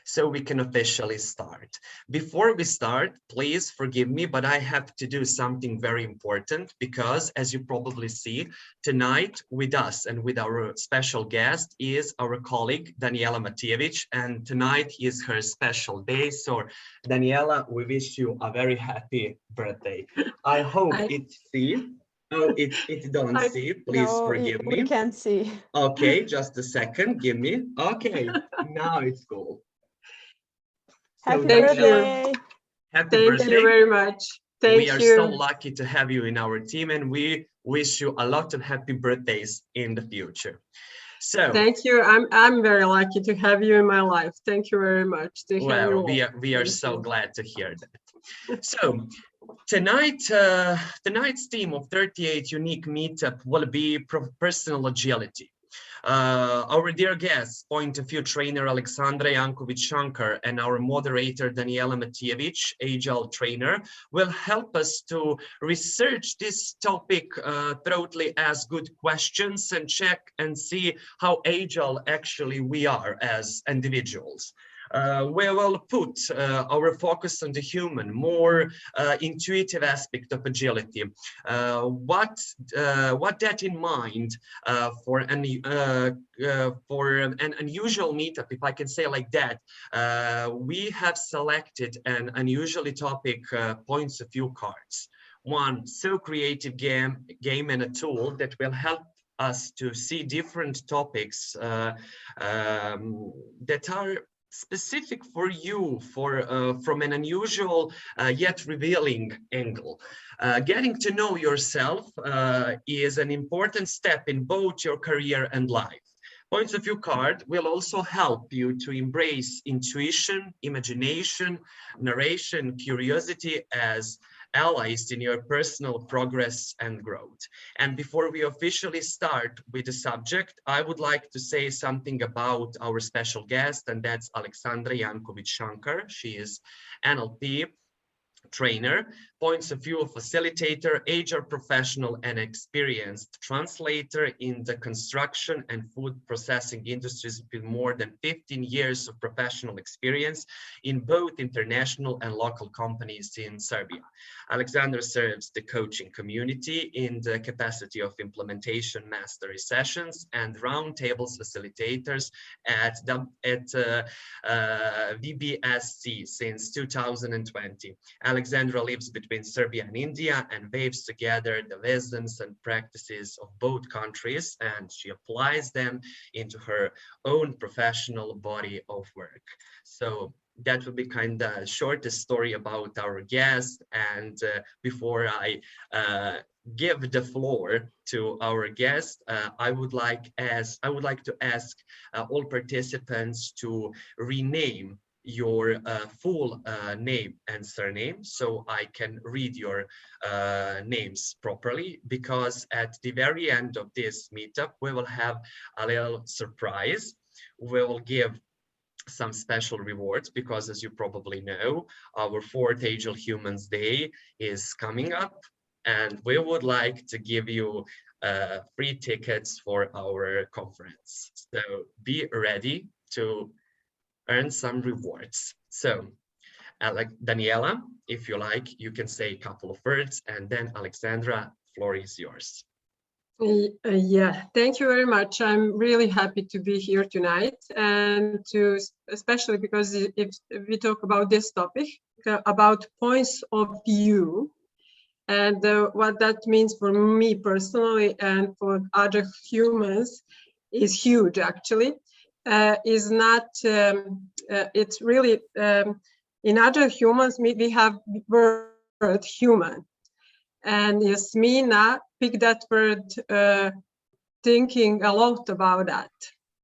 so we can officially start. Before we start, please forgive me, but I have to do something very important because, as you probably see, tonight with us and with our special guest is our colleague, Danijela Matijević, and tonight is her special day. So, Danijela, we wish you a very happy birthday. I hope it's see. Oh, it don't see. Please forgive me. We can't see. Okay, just a second. Give me. Okay, now it's cool. Happy birthday. Happy birthday. Thank you very much. We are so lucky to have you in our team, and we wish you a lot of happy birthdays in the future. So thank you. I'm very lucky to have you in my life. Thank you very much. Well, we are so glad to hear that. So tonight's theme of 38 Unique Meetup will be personal agility. Our dear guest, point of view trainer Alexandre Yankovich and our moderator Danijela Matijević, Agile trainer, will help us to research this topic thoroughly, ask good questions and check and see how agile actually we are as individuals. We will put our focus on the human, more intuitive aspect of agility. What that in mind for an unusual meetup, if I can say like that, we have selected an unusual topic, points of view cards. One so creative game and a tool that will help us to see different topics that are specific for you, from an unusual yet revealing angle. Getting to know yourself is an important step in both your career and life. Points of view card will also help you to embrace intuition, imagination, narration, curiosity as allies in your personal progress and growth. And before we officially start with the subject, I would like to say something about our special guest, and that's Alexandre Yankovich. She is NLP trainer, points of view facilitator, HR professional, and experienced translator in the construction and food processing industries with more than 15 years of professional experience in both international and local companies in Serbia. Aleksandra serves the coaching community in the capacity of implementation mastery sessions and roundtables facilitators at VBSC since 2020. Alexandra lives between Serbia and India and waves together the wisdoms and practices of both countries, and she applies them into her own professional body of work. So that will be kind of shortest story about our guest. And before I give the floor to our guest, I would like to ask all participants to rename your full name and surname so I can read your names properly, because at the very end of this meetup we will have a little surprise. We will give some special rewards because, as you probably know, our 4th Agile Humans Day is coming up, and we would like to give you free tickets for our conference. So be ready to earn some rewards. So, Danijela, if you like, you can say a couple of words, and then Alexandra, floor is yours. Yeah, thank you very much. I'm really happy to be here tonight, and especially because if we talk about this topic, about points of view, and what that means for me personally and for other humans is huge, actually. Is not, it's really, in other humans, we have word human. And Yasmina picked that word thinking a lot about that.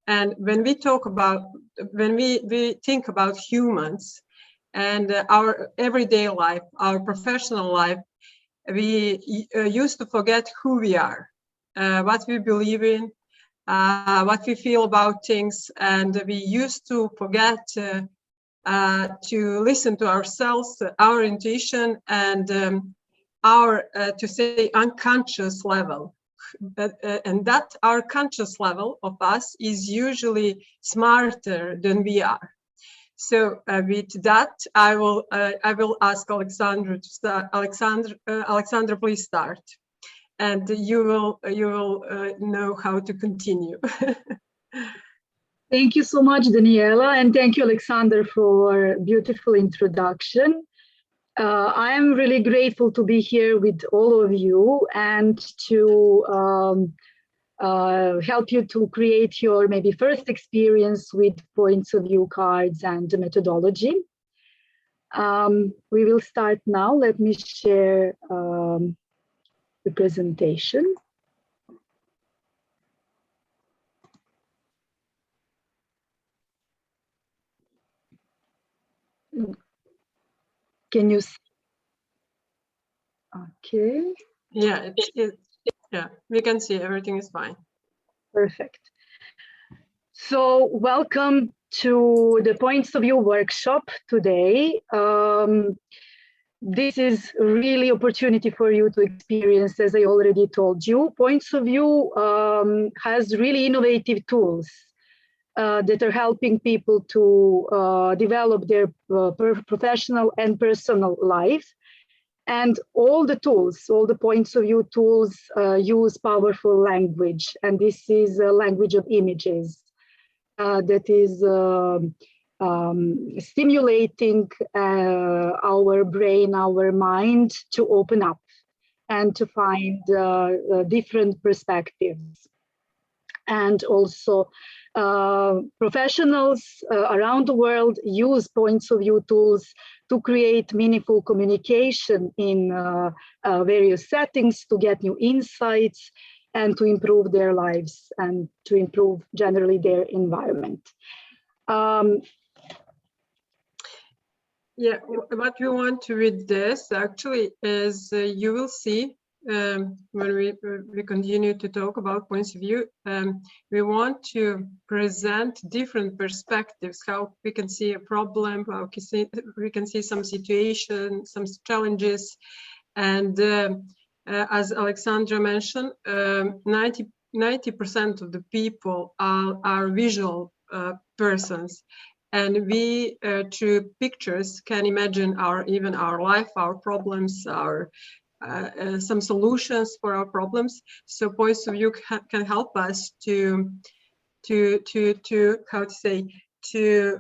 And when we talk about, when we think about humans and our everyday life, our professional life, we used to forget who we are, what we believe in, what we feel about things, and we used to forget to listen to ourselves, our intuition, and our, to say, unconscious level. And that our conscious level of us is usually smarter than we are. So with that, I will ask Aleksandra to start. Aleksandra, please start, and you will know how to continue. Thank you so much, Danijela, and thank you, Aleksandra, for a beautiful introduction. I am really grateful to be here with all of you and to help you to create your maybe first experience with points of view cards and the methodology. We will start now. Let me share the presentation. Can you see? Okay. Yeah, yeah, we can see everything is fine. Perfect. So welcome to the Points of View workshop today. This is really opportunity for you to experience, as I already told you. Points of View has really innovative tools that are helping people to develop their professional and personal life. And all the tools, all the Points of View tools use powerful language. And this is a language of images that is stimulating our brain, our mind to open up and to find different perspectives. And also professionals around the world use Points of View tools to create meaningful communication in various settings, to get new insights and to improve their lives and to improve generally their environment. Yeah, what we want to with this actually is you will see when we continue to talk about points of view, we want to present different perspectives, how we can see a problem, how we can see some situation, some challenges. And as Aleksandra mentioned, 90% of the people are visual persons. And we, through pictures, can imagine even our life, our problems, our some solutions for our problems. So points of view can help us to how to say, to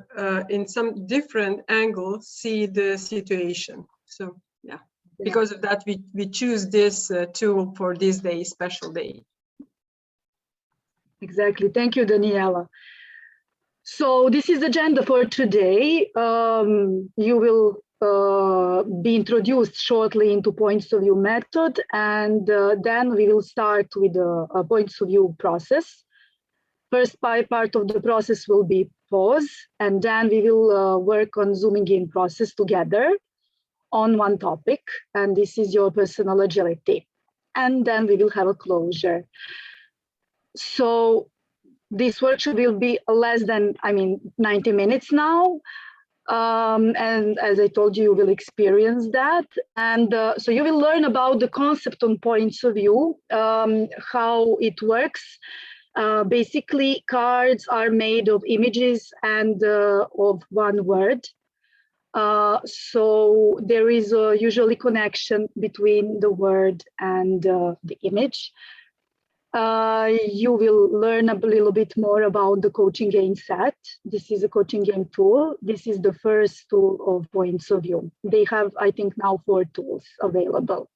in some different angle see the situation. So yeah, because of that we choose this tool for this day, special day. Exactly. Thank you, Danijela. So this is the agenda for today. You will be introduced shortly into points of view method, and then we will start with a points of view process. First part of the process will be pause, and then we will work on zooming in process together on one topic, and this is your personal agility. And then we will have a closure. So this workshop will be less than, 90 minutes now. And as I told you, you will experience that. And so you will learn about the concept on points of view, how it works. Basically, cards are made of images and of one word. So there is a usually connection between the word and the image. You will learn a little bit more about the coaching game set. This is a coaching game tool. This is the first tool of points of view. They have, I think, now 4 tools available.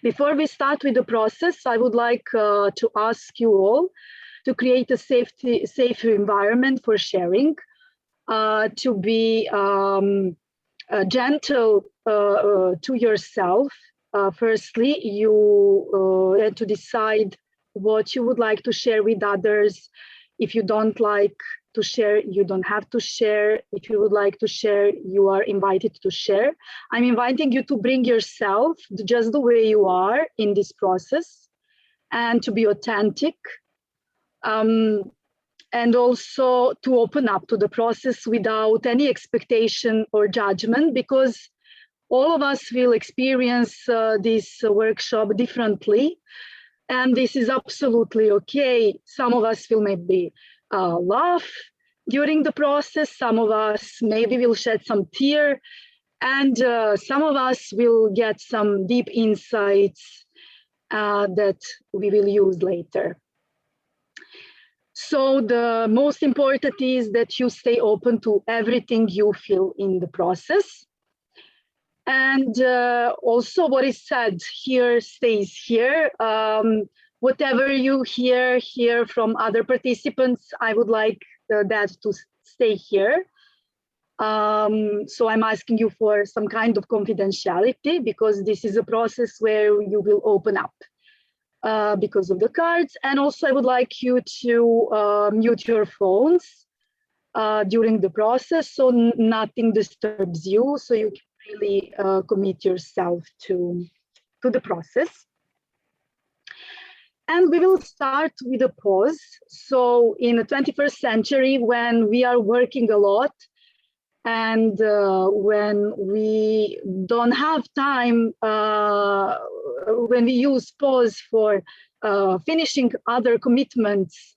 Before we start with the process, I would like to ask you all to create a safe environment for sharing, to be gentle to yourself. Firstly, you and to decide what you would like to share with others. If you don't like to share, you don't have to share. If you would like to share, you are invited to share. I'm inviting you to bring yourself just the way you are in this process and to be authentic. And also to open up to the process without any expectation or judgment, because all of us will experience this workshop differently, and this is absolutely okay. Some of us will maybe laugh, during the process. Some of us maybe will shed some tear, and some of us will get some deep insights that we will use later. So the most important is that you stay open to everything you feel in the process. And also what is said here stays here. Whatever you hear from other participants, I would like that to stay here. So I'm asking you for some kind of confidentiality, because this is a process where you will open up because of the cards. And also I would like you to mute your phones during the process, so nothing disturbs you, so you can really commit yourself to the process. And we will start with a pause. So in the 21st century, when we are working a lot, and when we don't have time, when we use pause for finishing other commitments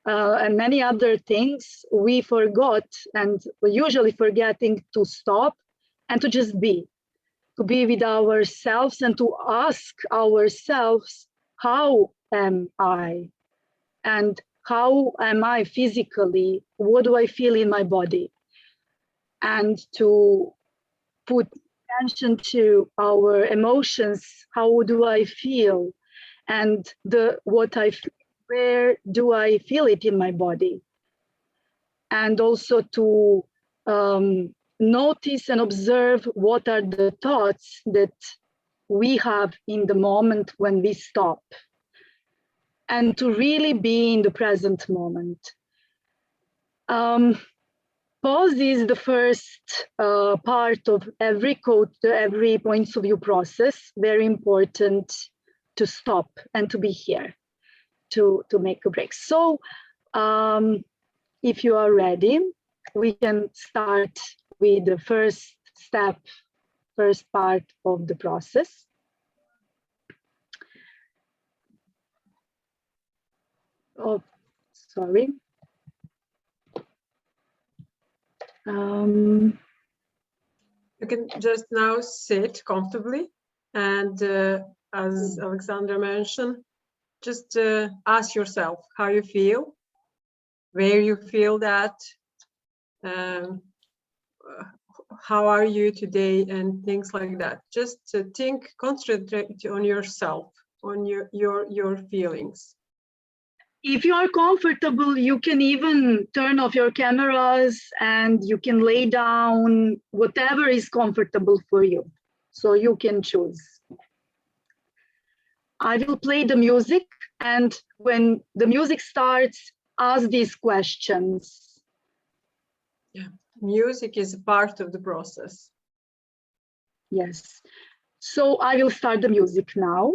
and many other things, we forgot, and we're usually forgetting, to stop and to just be, to be with ourselves and to ask ourselves, how am I? And how am I physically? What do I feel in my body? And to put attention to our emotions. How do I feel? And what I feel, where do I feel it in my body? And also to notice and observe what are the thoughts that we have in the moment when we stop. And to really be in the present moment. Pause is the first part of every points of view process. Very important to stop and to be here, to make a break. So if you are ready, we can start with the first step, first part of the process. Oh, sorry. You can just now sit comfortably, and as Aleksandra mentioned, just ask yourself how you feel, where you feel that, how are you today, and things like that. Just think, concentrate on yourself, on your feelings. If you are comfortable, you can even turn off your cameras and you can lay down, whatever is comfortable for you. So you can choose. I will play the music, and when the music starts, ask these questions. Yeah, music is a part of the process. Yes. So I will start the music now.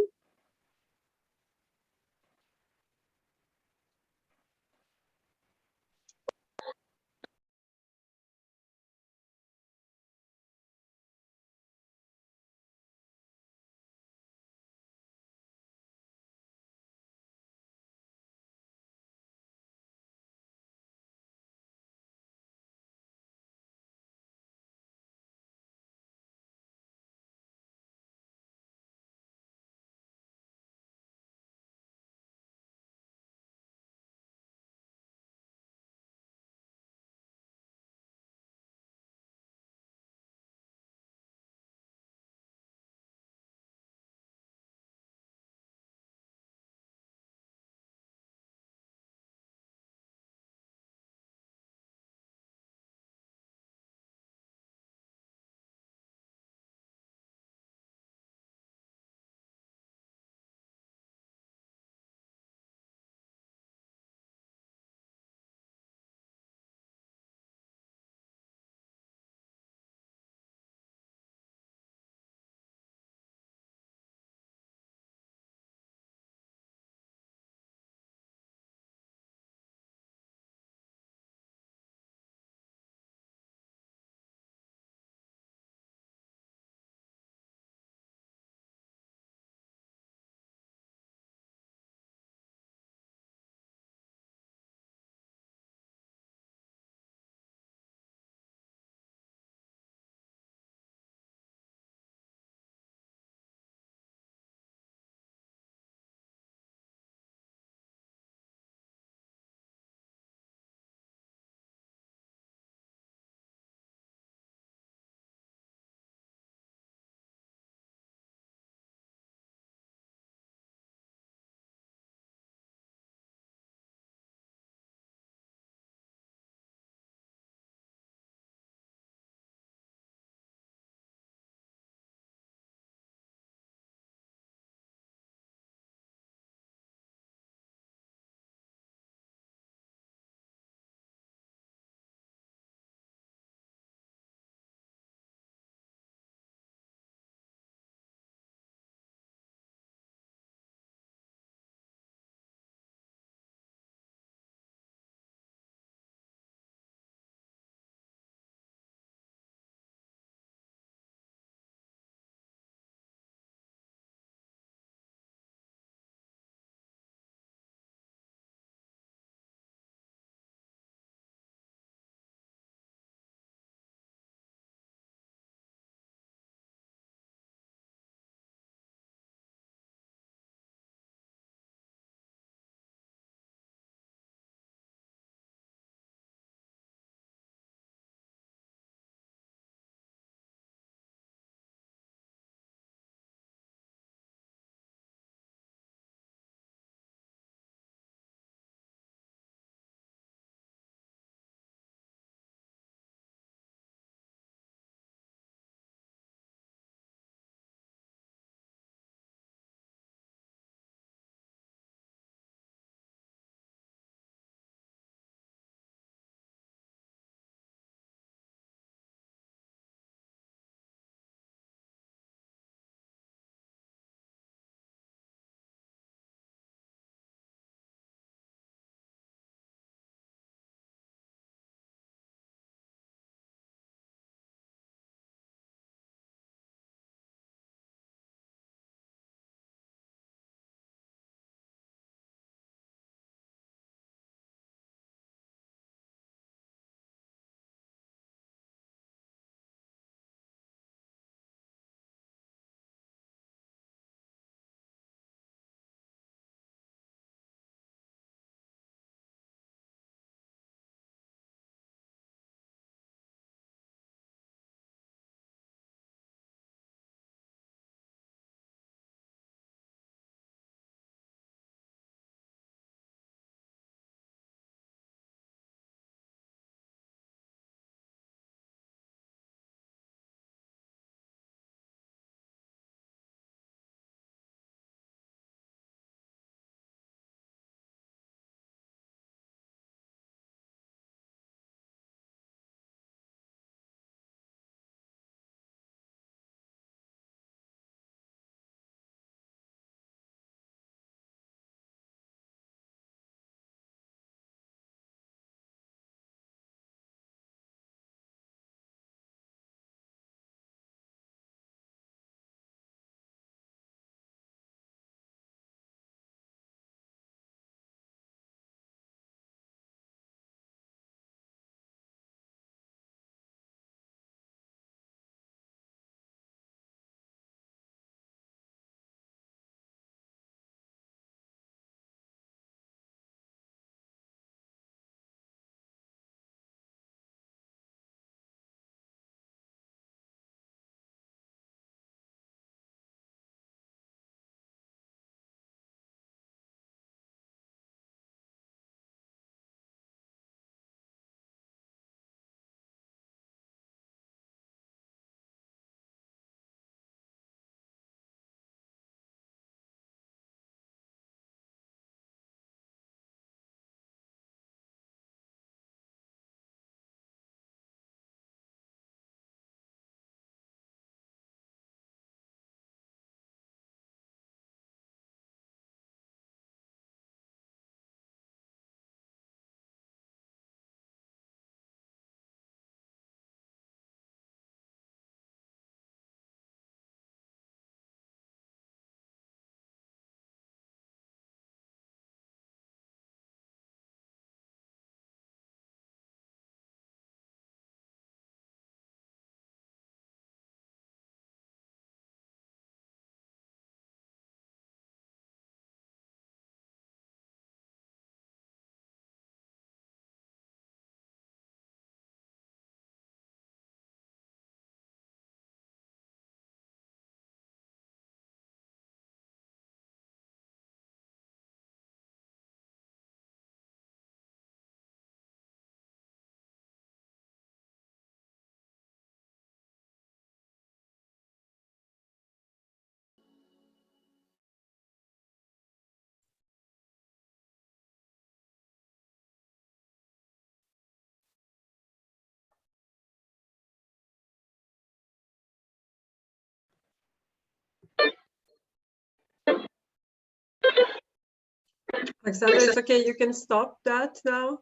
Alexandra, it's okay. You can stop that now.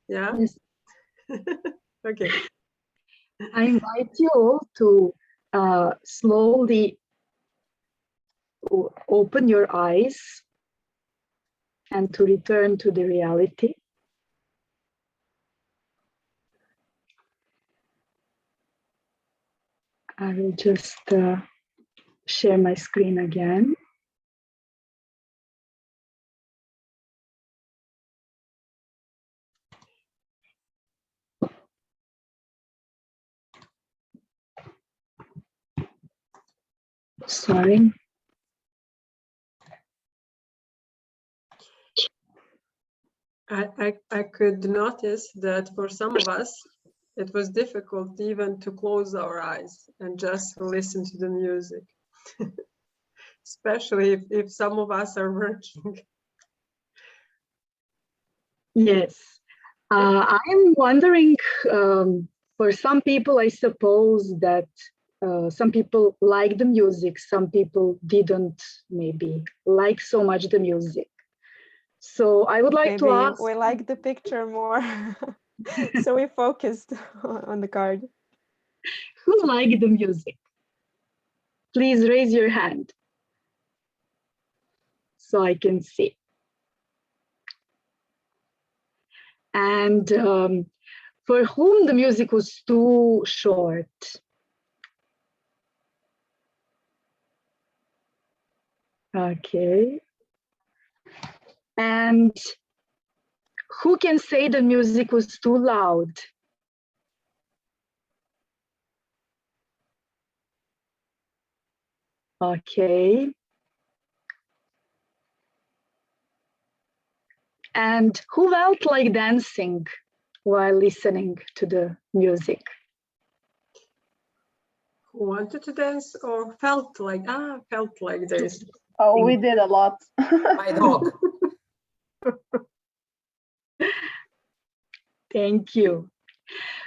Yeah. Yes. Okay. I invite you all to slowly open your eyes and to return to the reality. I will just share my screen again. Sorry. I could notice that for some of us, it was difficult even to close our eyes and just listen to the music, especially if some of us are working. Yes. I'm wondering, for some people, I suppose that some people like the music, some people didn't maybe like so much the music. So I would like to Maybe ask, we like the picture more. So we focused on the card. who liked the music? Please raise your hand so I can see. And for whom the music was too short? Okay. And who can say the music was too loud? Okay. And who felt like dancing while listening to the music? Who wanted to dance or felt like this? Oh, we did a lot. My dog. Thank you.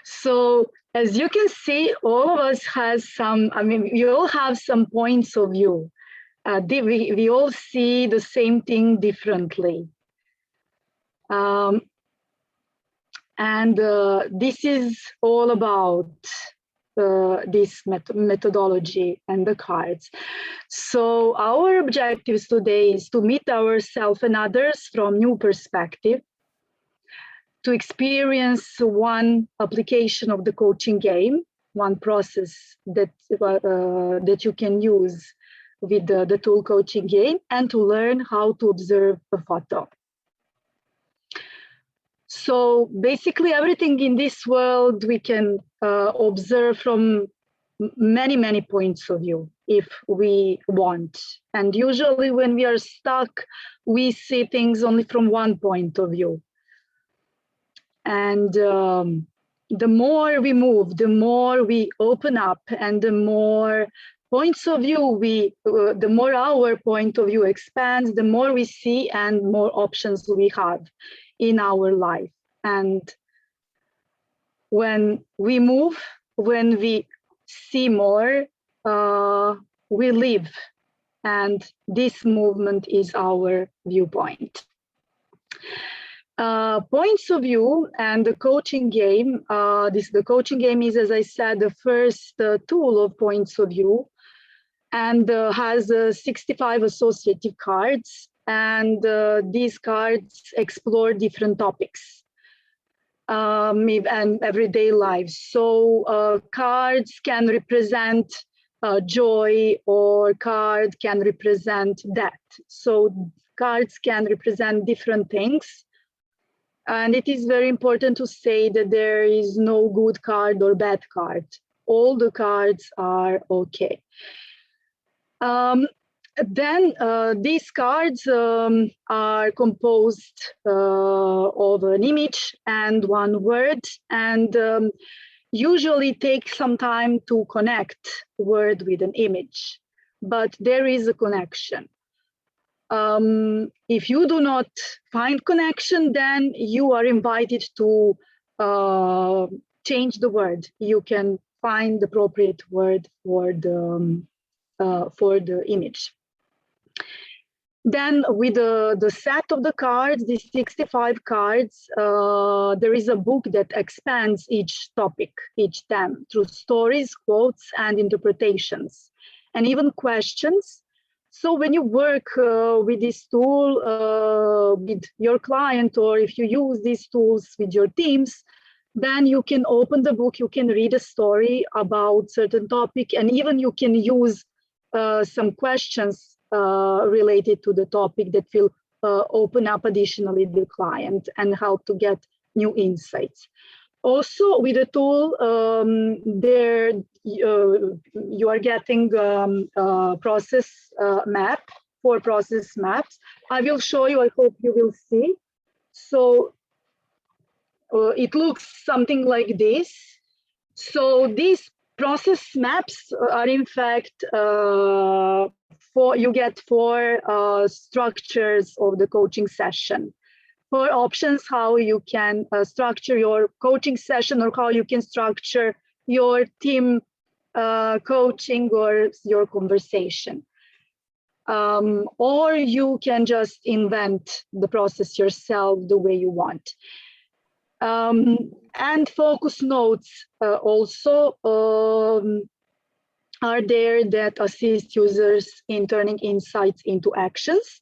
So as you can see, all of us has some, we all have some points of view. We all see the same thing differently. This is all about this methodology and the cards. So our objectives today is to meet ourselves and others from new perspective, to experience one application of the coaching game, one process that you can use with the tool coaching game, and to learn how to observe a photo. So basically everything in this world we can observe from many points of view if we want. And usually when we are stuck, we see things only from one point of view. And the more we move, the more we open up, and the more points of view the more our point of view expands, the more we see and more options we have in our life. And when we move, when we see more, we live. And this movement is our viewpoint. Points of view and the coaching game. The coaching game is, as I said, the first tool of points of view, and has 65 associative cards. And these cards explore different topics and everyday life. So cards can represent joy, or card can represent death. So cards can represent different things. And it is very important to say that there is no good card or bad card. All the cards are okay. Then these cards are composed of an image and one word, and usually take some time to connect word with an image, but there is a connection. If you do not find connection, then you are invited to change the word. You can find the appropriate word for the image. Then with the set of the cards, these 65 cards, there is a book that expands each topic, each theme, through stories, quotes, and interpretations, and even questions. So when you work with this tool with your client, or if you use these tools with your teams, then you can open the book, you can read a story about certain topic, and even you can use some questions related to the topic that will open up additionally the client and help to get new insights. Also, with the tool, there you are getting process map, 4 process maps. I will show you, I hope you will see. So it looks something like this. So these process maps are in fact you get 4 structures of the coaching session. 4 options how you can structure your coaching session, or how you can structure your team coaching or your conversation. Or you can just invent the process yourself the way you want. And focus notes also are there that assist users in turning insights into actions.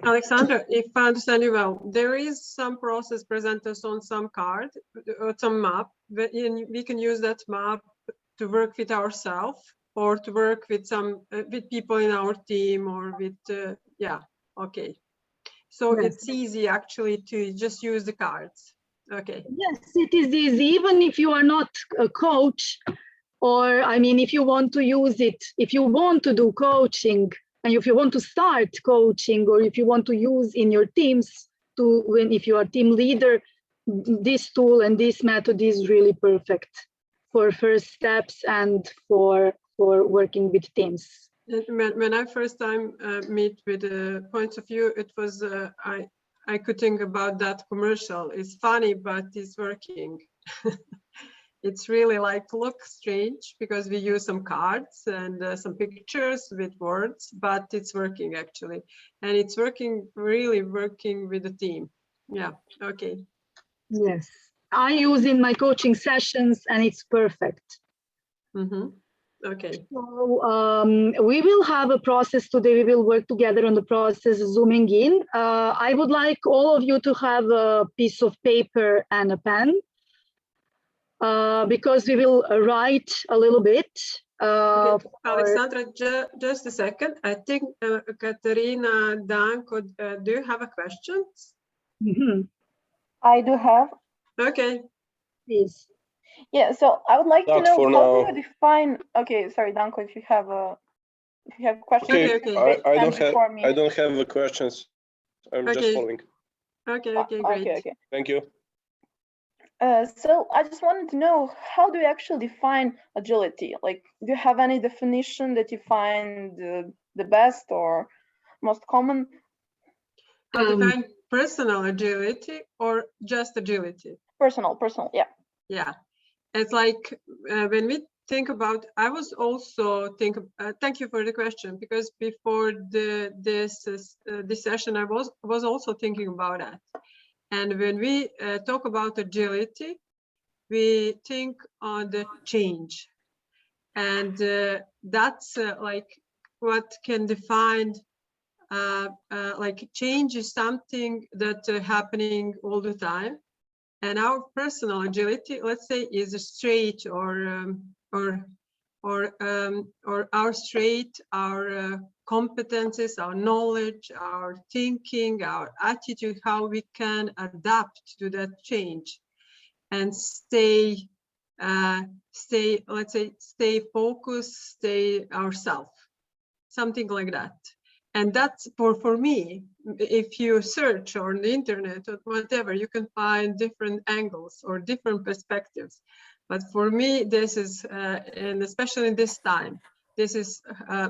Aleksandra, if I understand you well, there is some process presented on some card or some map, but we can use that map to work with ourselves or to work with some with people in our team, or with yeah, okay. So yes. It's easy actually to just use the cards. Okay. Yes, it is easy, even if you are not a coach, or I mean, if you want to use it, if you want to do coaching, and if you want to start coaching, or if you want to use in your teams to, if you are team leader, this tool and this method is really perfect for first steps and for working with teams. When I first time meet with points of view, it was I could think about that commercial. It's funny, but it's working. It's really like look strange because we use some cards and some pictures with words, but it's working actually. And it's working, really working with the team. Yeah, okay. Yes, I use in my coaching sessions and it's perfect. Mm-hmm. Okay. So we will have a process today. We will work together on the process, zooming in. I would like all of you to have a piece of paper and a pen. Because we will write a little bit. Okay. Aleksandra, just a second. I think Katerina, Danko, do you have a question? Mm-hmm. I do have. Okay. Please. Yeah, so I would like to know how now. do you define. Okay, sorry, Danko, if you have a question. Okay. I don't have the questions. I'm just following. Okay, great. Okay. Thank you. So I just wanted to know, how do you actually define agility? Like, do you have any definition that you find the best or most common? Define personal agility or just agility? Personal, yeah. Yeah, it's like when we think about, I was also thank you for the question, because before this session, I was also thinking about that. And when we talk about agility, we think on the change. And that's like what can define, like change is something that's happening all the time. And our personal agility, let's say, is straight or our straight, our competences, our knowledge, our thinking, our attitude, how we can adapt to that change and stay focused, stay ourselves, something like that. And that's for me, if you search on the internet or whatever, you can find different angles or different perspectives. But for me, this is, and especially in this time, this is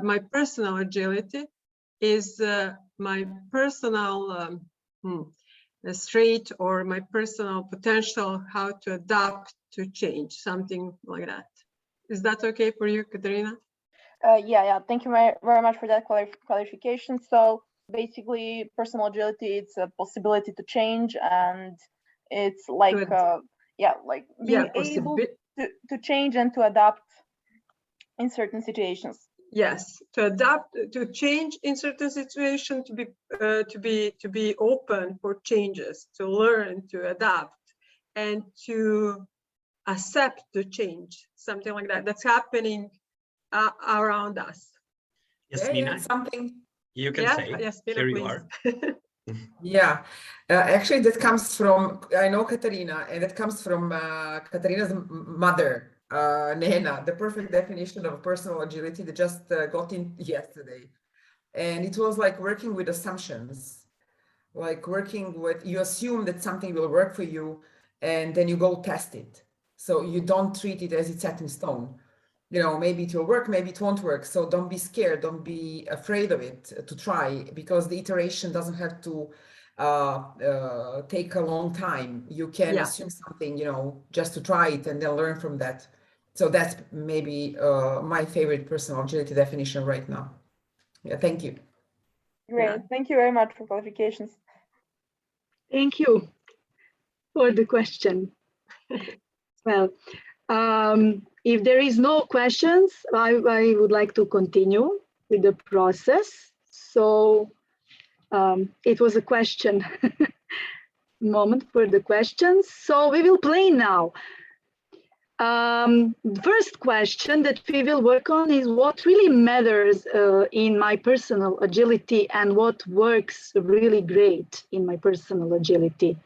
my personal agility, is my personal straight or my personal potential, how to adapt to change, something like that. Is that okay for you, Katerina? Yeah. Thank you very much for that clarification. So basically personal agility, it's a possibility to change, and it's like like being able to change and to adapt in certain situations. Yes, to adapt, to change in certain situations, to be open for changes, to learn, to adapt, and to accept the change, something like that. That's happening around us. Yes, Nina, something you can say. Yes, Nina, here you please. are. Yeah, actually that comes from, I know Katarina, and it comes from Katarina's mother, Nena, the perfect definition of personal agility that just got in yesterday. And it was like working with assumptions, like working with, you assume that something will work for you and then you go test it. So you don't treat it as it's set in stone. You know, maybe it will work, maybe it won't work. So don't be scared, don't be afraid of it to try, because the iteration doesn't have to take a long time. You can assume something, you know, just to try it and then learn from that. So that's maybe my favorite personal agility definition right now. Yeah, thank you. Great, thank you very much for clarifications. Thank you for the question. Well, if there is no questions, I would like to continue with the process. So it was a question moment for the questions. So we will play now. The first question that we will work on is what really matters in my personal agility and what works really great in my personal agility.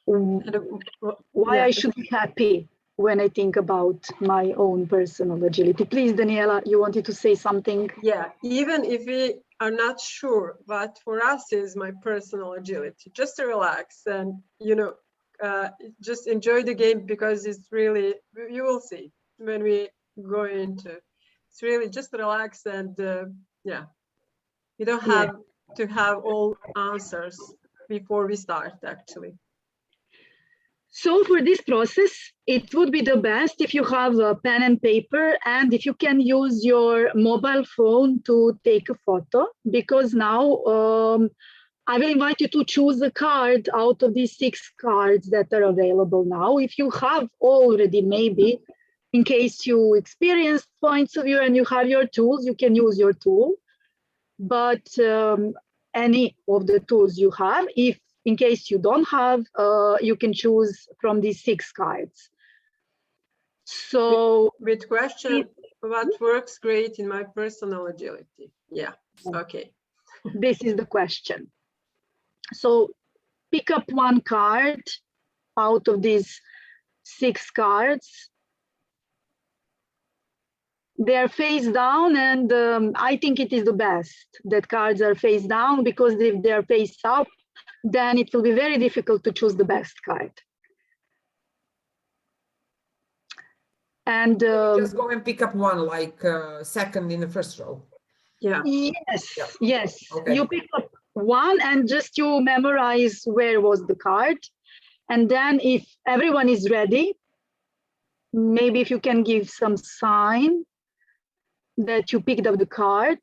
Why I should be happy when I think about my own personal agility. Please, Danijela, you wanted to say something? Yeah, even if we are not sure what for us is my personal agility, just to relax and, you know, just enjoy the game, because it's really, you will see when we go into, it's really just relax and yeah, you don't have to have all answers before we start actually. So for this process, it would be the best if you have a pen and paper and if you can use your mobile phone to take a photo, because now I will invite you to choose a card out of these 6 cards that are available now. If you have already, maybe, in case you experienced points of view and you have your tools, you can use your tool. But any of the tools you have, if in case you don't have, you can choose from these 6 cards. So with question, what works great in my personal agility? Yeah, okay. This is the question. So pick up one card out of these 6 cards. They are face down, and I think it is the best that cards are face down, because if they are face up, then it will be very difficult to choose the best card. And just go and pick up one, like second in the first row. Yeah. Yes. Okay. You pick up one and just you memorize where was the card. And then if everyone is ready, maybe if you can give some sign that you picked up the card,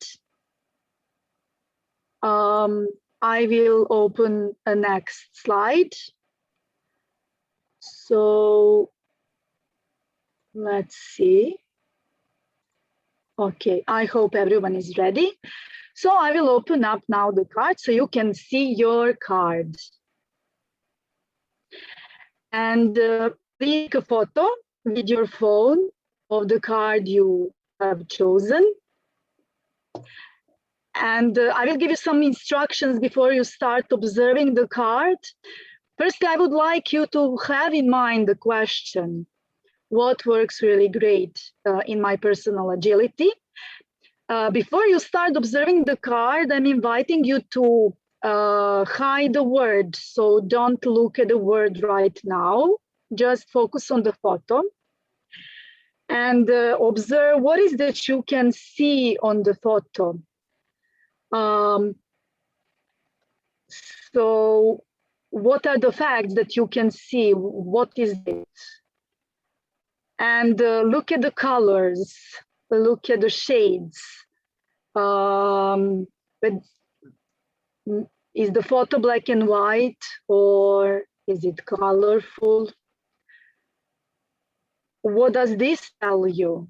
I will open a next slide. So let's see. Okay, I hope everyone is ready. So I will open up now the card so you can see your card. And take a photo with your phone of the card you have chosen. And I will give you some instructions before you start observing the card. First, I would like you to have in mind the question, what works really great in my personal agility? Before you start observing the card, I'm inviting you to hide the word. So don't look at the word right now, just focus on the photo. And observe what is that you can see on the photo. So what are the facts that you can see? What is it? And look at the colors, look at the shades. But Is the photo black and white or is it colorful? What does this tell you?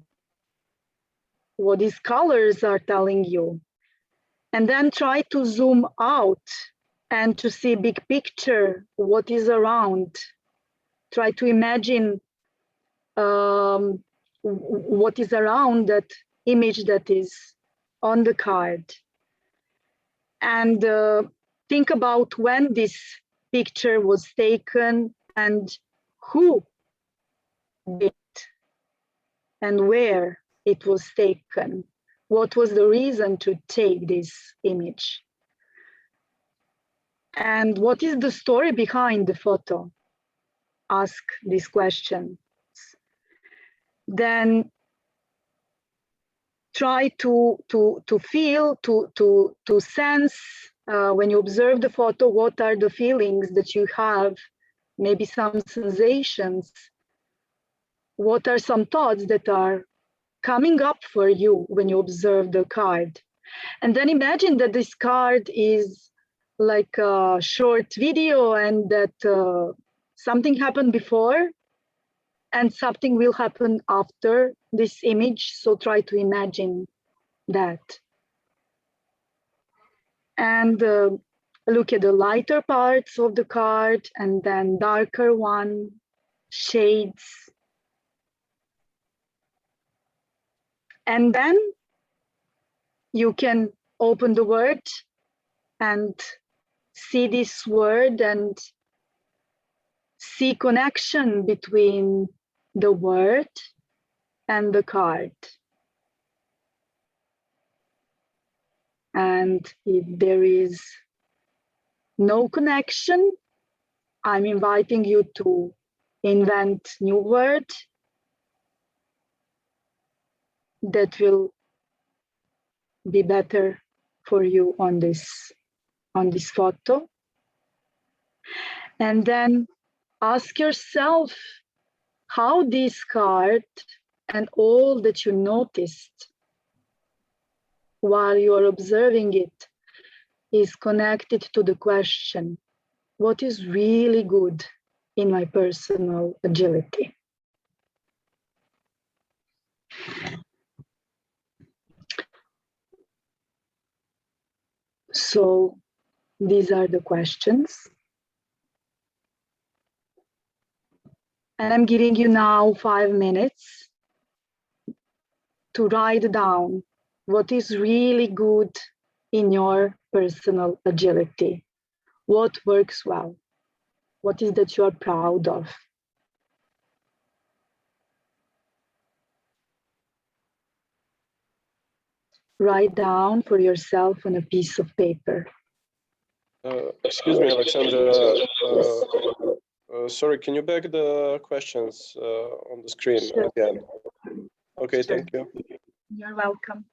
What these colors are telling you? And then try to zoom out and to see big picture, what is around. Try to imagine what is around that image that is on the card. And think about when this picture was taken and who did and where it was taken. What was the reason to take this image? And what is the story behind the photo? Ask these questions. Then try to feel, to sense, when you observe the photo, what are the feelings that you have, maybe some sensations. What are some thoughts that are coming up for you when you observe the card? And then imagine that this card is like a short video and that something happened before and something will happen after this image. So try to imagine that. And look at the lighter parts of the card and then darker one, shades. And then you can open the word and see this word and see connection between the word and the card. And if there is no connection, I'm inviting you to invent new word that will be better for you on this photo. And then ask yourself how this card and all that you noticed while you are observing it is connected to the question, what is really good in my personal agility? So these are the questions. And I'm giving you now 5 minutes to write down what is really good in your personal agility. What works well? What is that you are proud of? Write down for yourself on a piece of paper. Excuse me, Aleksandra. Sorry, can you back the questions on the screen again? Okay, Sure. thank you. You're welcome.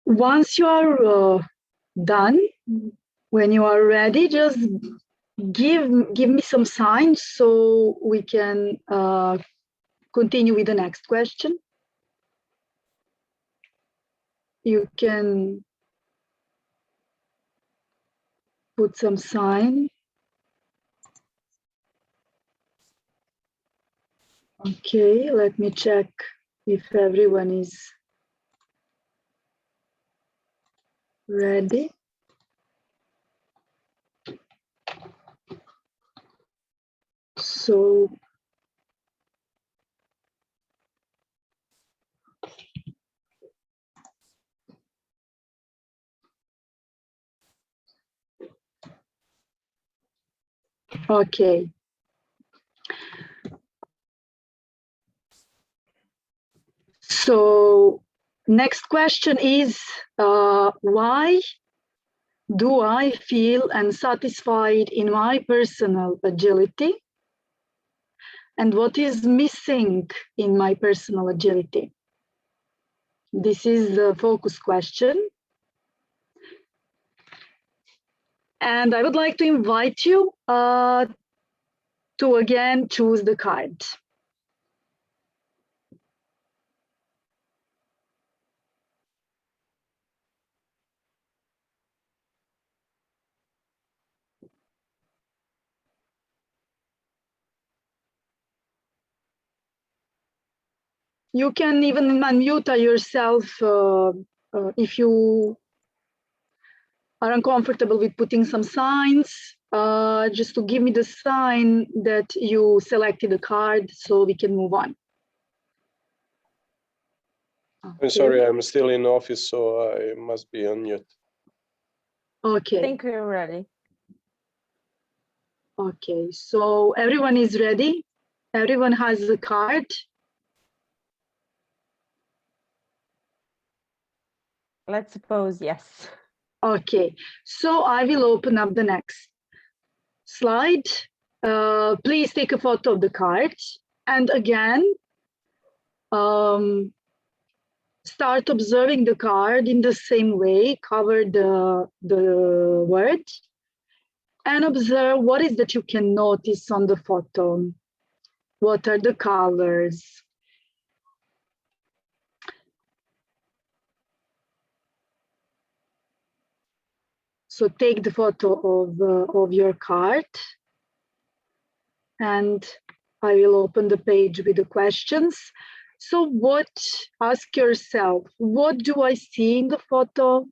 Once you are done, when you are ready, just give me some signs so we can continue with the next question. You can put some sign. Okay, let me check if everyone is ready. So okay. So next question is, why do I feel unsatisfied in my personal agility? And what is missing in my personal agility? This is the focus question. And I would like to invite you to again choose the card. You can even unmute yourself if you are uncomfortable with putting some signs, just to give me the sign that you selected the card so we can move on. Okay. I'm sorry, I'm still in office, so I must be on mute. I Okay. think we're ready. Okay, so everyone is ready? Everyone has a card? Let's suppose yes. Okay, so I will open up the next slide. Please take a photo of the card. And again, start observing the card in the same way, cover the word, and observe what is that you can notice on the photo. What are the colors? So take the photo of your card, and I will open the page with the questions. So ask yourself, what do I see in the photo?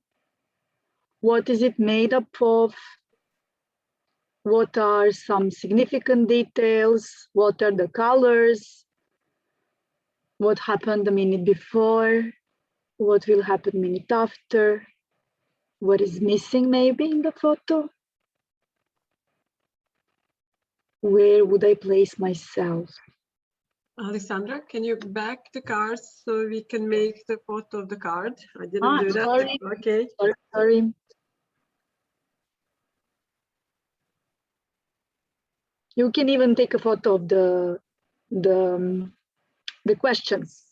What is it made up of? What are some significant details? What are the colors? What happened a minute before? What will happen a minute after? What is missing maybe in the photo? Where would I place myself? Aleksandra, can you back the cards so we can make the photo of the card? I didn't do that. Sorry. Okay. Sorry. You can even take a photo of the questions,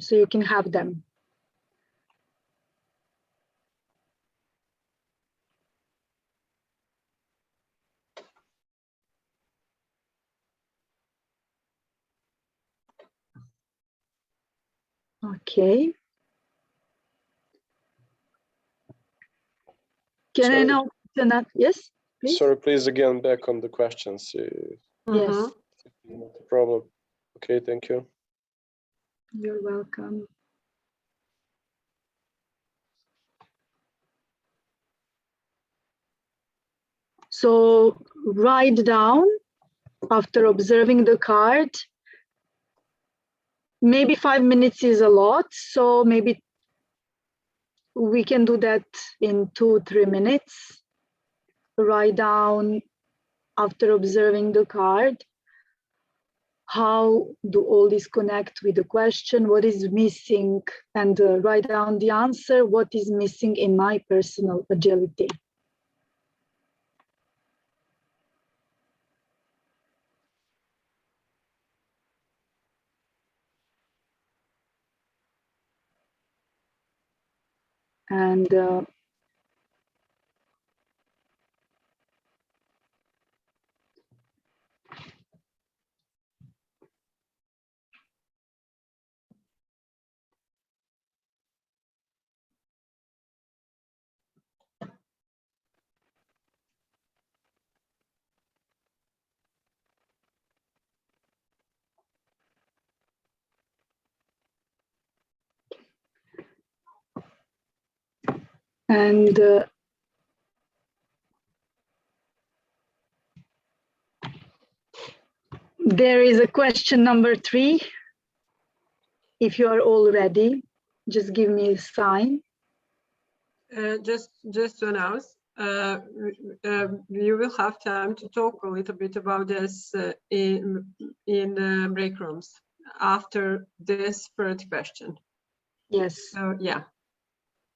so you can have them. Okay. Can I now? Yes, please. Sorry, please again back on the questions. Yes. Not a problem. Okay, thank you. You're welcome. So write down after observing the card. Maybe 5 minutes is a lot, so maybe we can do that in 2-3 minutes. Write down, after observing the card, how do all this connect with the question, what is missing, and write down the answer, what is missing in my personal agility. And there is a question number 3. If you are all ready, just give me a sign. Just to announce, you will have time to talk a little bit about this in break rooms after this third question. Yes. So yeah.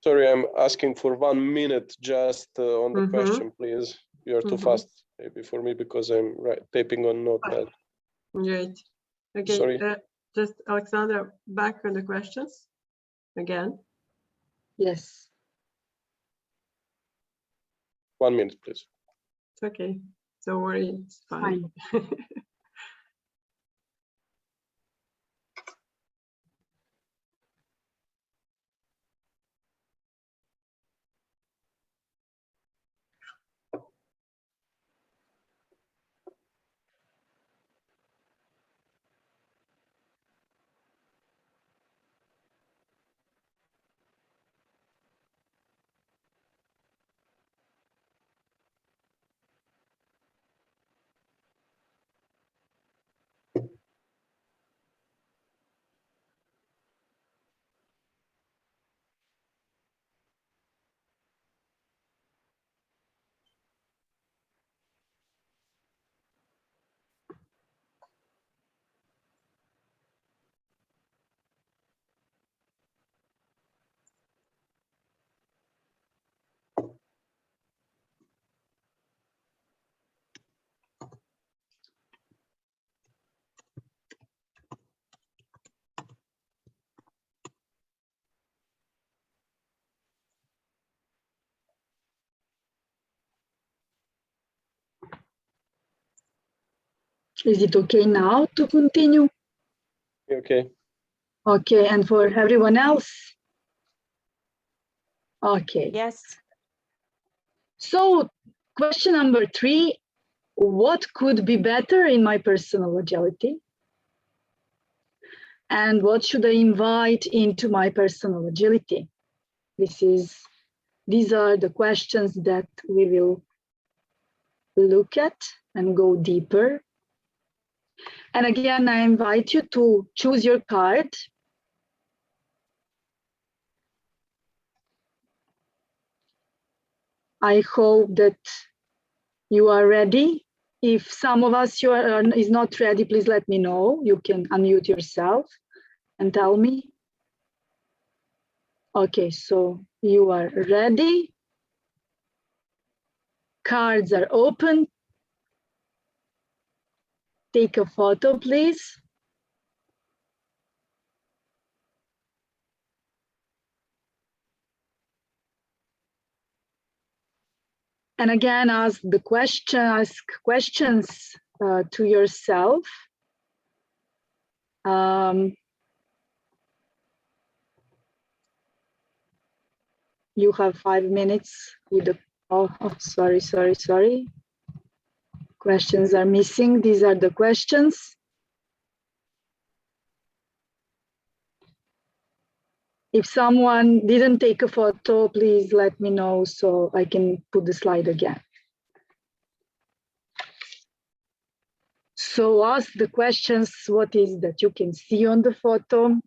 Sorry, I'm asking for 1 minute just on the question, please. You're too fast maybe for me because I'm typing on Notepad. Great. Okay. Sorry. Just Aleksandra, back on the questions again. Yes. 1 minute, please. It's okay. Don't worry, it's fine. Is it okay now to continue? Okay. Okay, and for everyone else? Okay. Yes. So, question number 3, what could be better in my personal agility? And what should I invite into my personal agility? These are the questions that we will look at and go deeper. And again, I invite you to choose your card. I hope that you are ready. If some of us is not ready, please let me know. You can unmute yourself and tell me. Okay, so you are ready. Cards are open. Take a photo, please. And again, ask questions to yourself. You have 5 minutes with the, sorry. Questions are missing. These are the questions. If someone didn't take a photo, please let me know so I can put the slide again. So ask the questions, what is that you can see on the photo?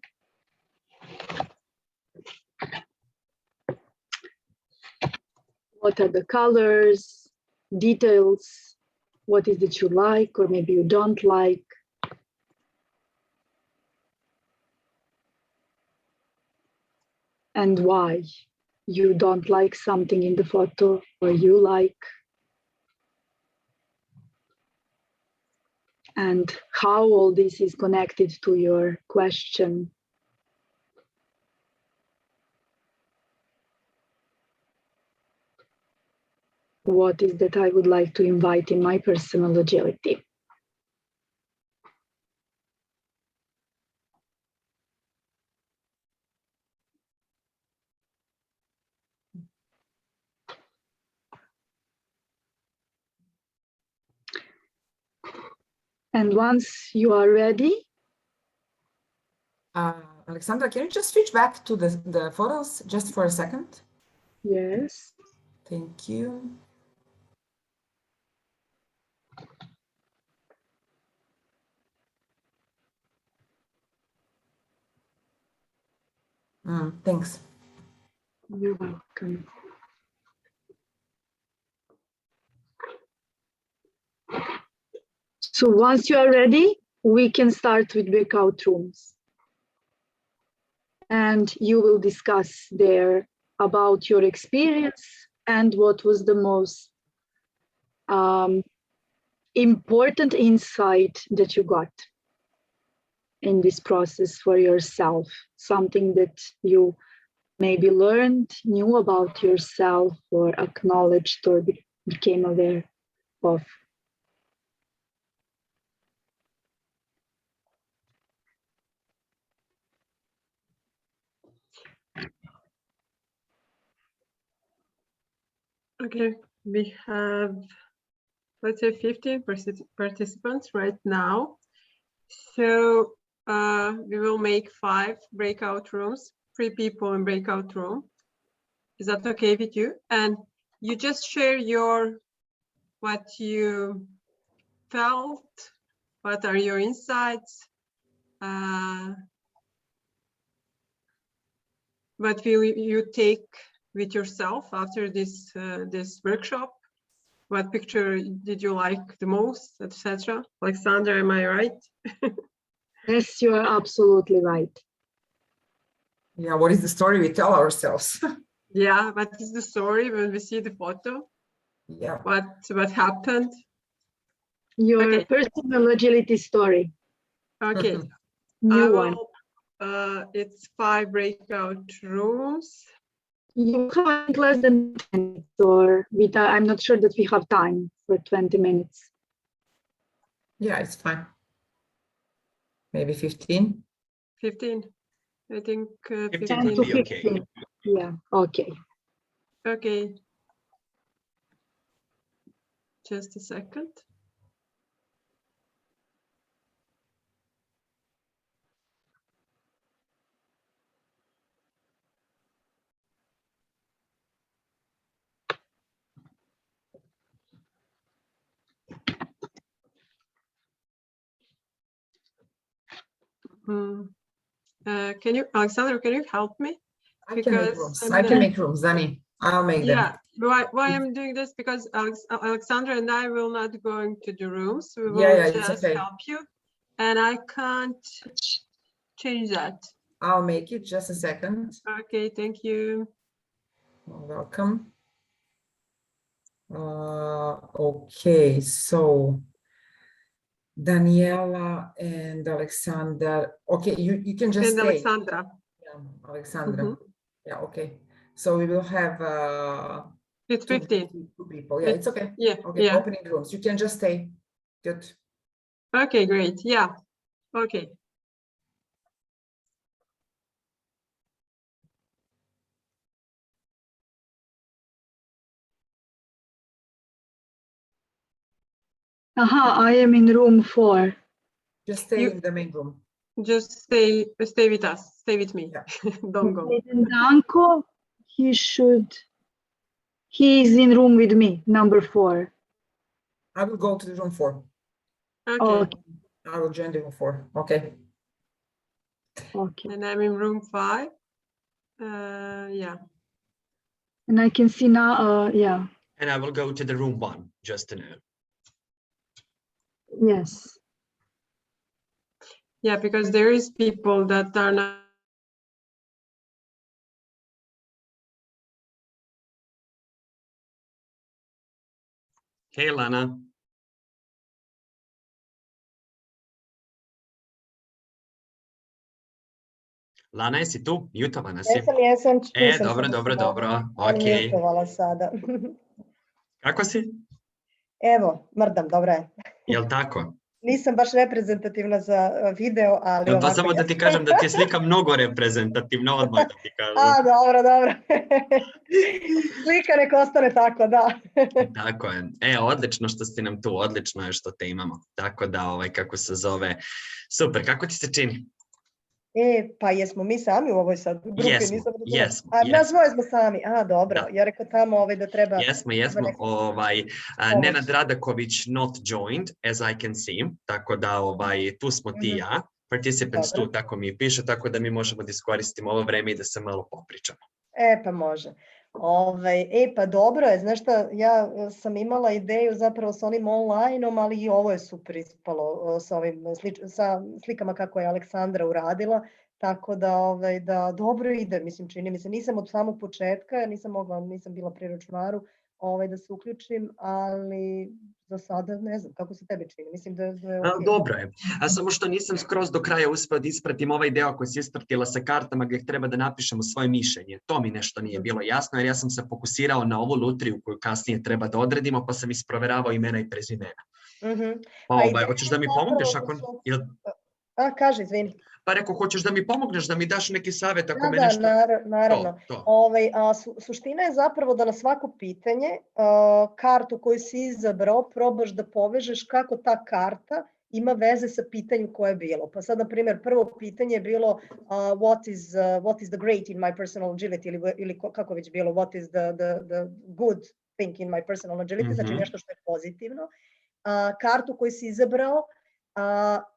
What are the colors, details? What is it you like or maybe you don't like? And why you don't like something in the photo or you like? And how all this is connected to your question. What is that I would like to invite in my personal agility? And once you are ready. Aleksandra, can you just switch back to the photos just for a second? Yes. Thank you. Thanks. You're welcome. So once you are ready, we can start with breakout rooms. And you will discuss there about your experience and what was the most important insight that you got in this process for yourself, something that you maybe learned, knew about yourself, or acknowledged or became aware of. Okay, we have, let's say 50 participants right now. So we will make 5 breakout rooms, 3 people in breakout room. Is that okay with you? And you just share what you felt, what are your insights, what will you take with yourself after this workshop? What picture did you like the most, etc.? Aleksandra, am I right? Yes, you are absolutely right. Yeah, what is the story we tell ourselves? Yeah, what is the story when we see the photo? Yeah. What happened? Your personal agility story. Okay. New one. It's 5 breakout rooms. You have less than 10 minutes, or I'm not sure that we have time for 20 minutes. Yeah, it's fine. Maybe 15. 15. I think 15 15 would be okay. Yeah, okay. Okay. Just a second. Can you, Aleksandra, can you help me? I can make rooms. I can make rooms, Dani. I'll make them. Yeah, why I'm doing this? Because Aleksandra and I will not going to the rooms. We will just help you. And I can't change that. I'll make it, just a second. Okay, thank you. You're welcome. Okay, so Danijela and Aleksandra. Okay, you can just stay. Aleksandra. Yeah, Aleksandra. Yeah, okay. So we will have it's 15 two people. Yeah, it's okay. Yeah. Okay, yeah. opening rooms. You can just stay. Good. Okay, great. Yeah. Okay. I am in room 4. Just stay in the main room. Just stay with us. Stay with me. Yeah. Don't go. Danko, he's in room with me, number 4. I will go to the room 4. Okay. I will join the room 4. Okay. Okay. And I'm in room 5. Yeah. And I can see now, yeah. And I will go to the room 1 just to know. Yes. Yeah, because there is people that are not. Hey, Lana. Lana, jesi tu? Mutovana si. Jesam, tu sam Dobro, se dobro, dobro. Ok. unmutovala sada. Kako si? Evo, mrdam, dobro je. Jel tako? Nisam baš reprezentativna za video, ali Pa ovako samo da ti kažem da ti je slika mnogo reprezentativna, odmah da ti kažem. A, dobro, dobro. Slika nek ostane tako, da. Tako je. Odlično što si nam tu, odlično je što te imamo. Tako da, kako se zove, super, kako ti se čini? Pa jesmo mi sami u ovoj sad grupi? Jesmo. Nas dvoje smo sami, dobro. Ja rekao tamo da treba... Jesmo. Nenad Radaković not joined, as I can see. Tako da, tu smo ti i ja. Participants tu, tako mi piše, tako da mi možemo da iskoristimo ovo vreme i da se malo popričamo. Pa može. Pa dobro je, znaš šta, ja sam imala ideju zapravo s onim online-om, ali i ovo je super ispalo sa slikama kako je Aleksandra uradila, tako da dobro ide, mislim, čini mi se, nisam od samog početka, nisam bila pri računaru da se uključim, ali za sada ne znam, kako se tebi čini, mislim da je ok. Dobro je, a samo što nisam skroz do kraja uspeo da ispratim ovaj deo koji si ispratila sa kartama gdje treba da napišemo svoje mišljenje. To mi nešto nije bilo jasno jer ja sam se fokusirao na ovu lutriju koju kasnije treba da odredimo, pa sam isproveravao imena i prezimena. Hoćeš da mi pomogneš ako... Kaži, izvini. Pa rekao, hoćeš da mi pomogneš, da mi daš neki savjet ako me nešto... Naravno. Suština je zapravo da na svako pitanje, kartu koju si izabrao, probaš da povežeš kako ta karta ima veze sa pitanjem koje je bilo. Pa sad, na primjer, prvo pitanje je bilo what is the great in my personal agility ili kako već bilo, what is the good thing in my personal agility, znači nešto što je pozitivno. Kartu koju si izabrao,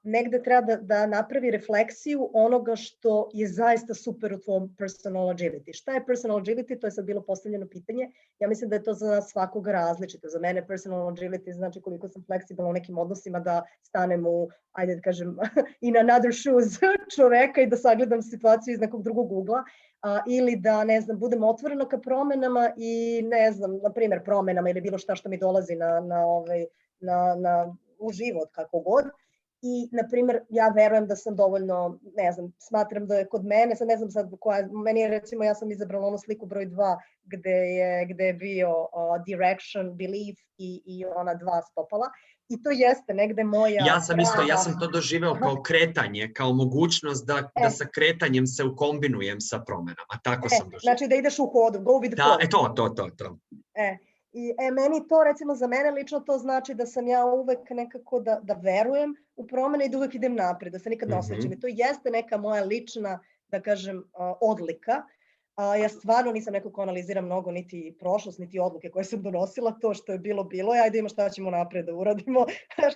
negde treba da napravi refleksiju onoga što je zaista super u tvom personal agility. Šta je personal agility? To je sad bilo postavljeno pitanje. Ja mislim da je to za svakog različito. Za mene personal agility znači koliko sam fleksibilna u nekim odnosima da stanem u, ajde da kažem, in another shoes čoveka i da sagledam situaciju iz nekog drugog ugla. Ili da, ne znam, budem otvorena ka promenama i, ne znam, na primjer, promenama ili bilo šta što mi dolazi u život, kako god. I, na primjer, ja verujem da sam dovoljno, ne znam, smatram da je kod mene, sad ne znam sad koja, meni je recimo, ja sam izabrala onu sliku broj 2 gde je bio direction, belief i ona 2 stopala. I to jeste negde moja... Ja sam to doživeo kao kretanje, kao mogućnost da sa kretanjem se ukombinujem sa promenama. Tako sam doživeo. Znači da ideš u hodu, go with the flow. To. I meni to, recimo za mene lično to znači da sam ja uvek nekako da verujem u promene i da uvek idem napred, da se nikad ne osvećam. I to jeste neka moja lična, da kažem, odlika. Ja stvarno nisam neko ko analizira mnogo niti prošlost, niti odluke koje sam donosila, to što je bilo je, ajde ima šta ćemo napred da uradimo,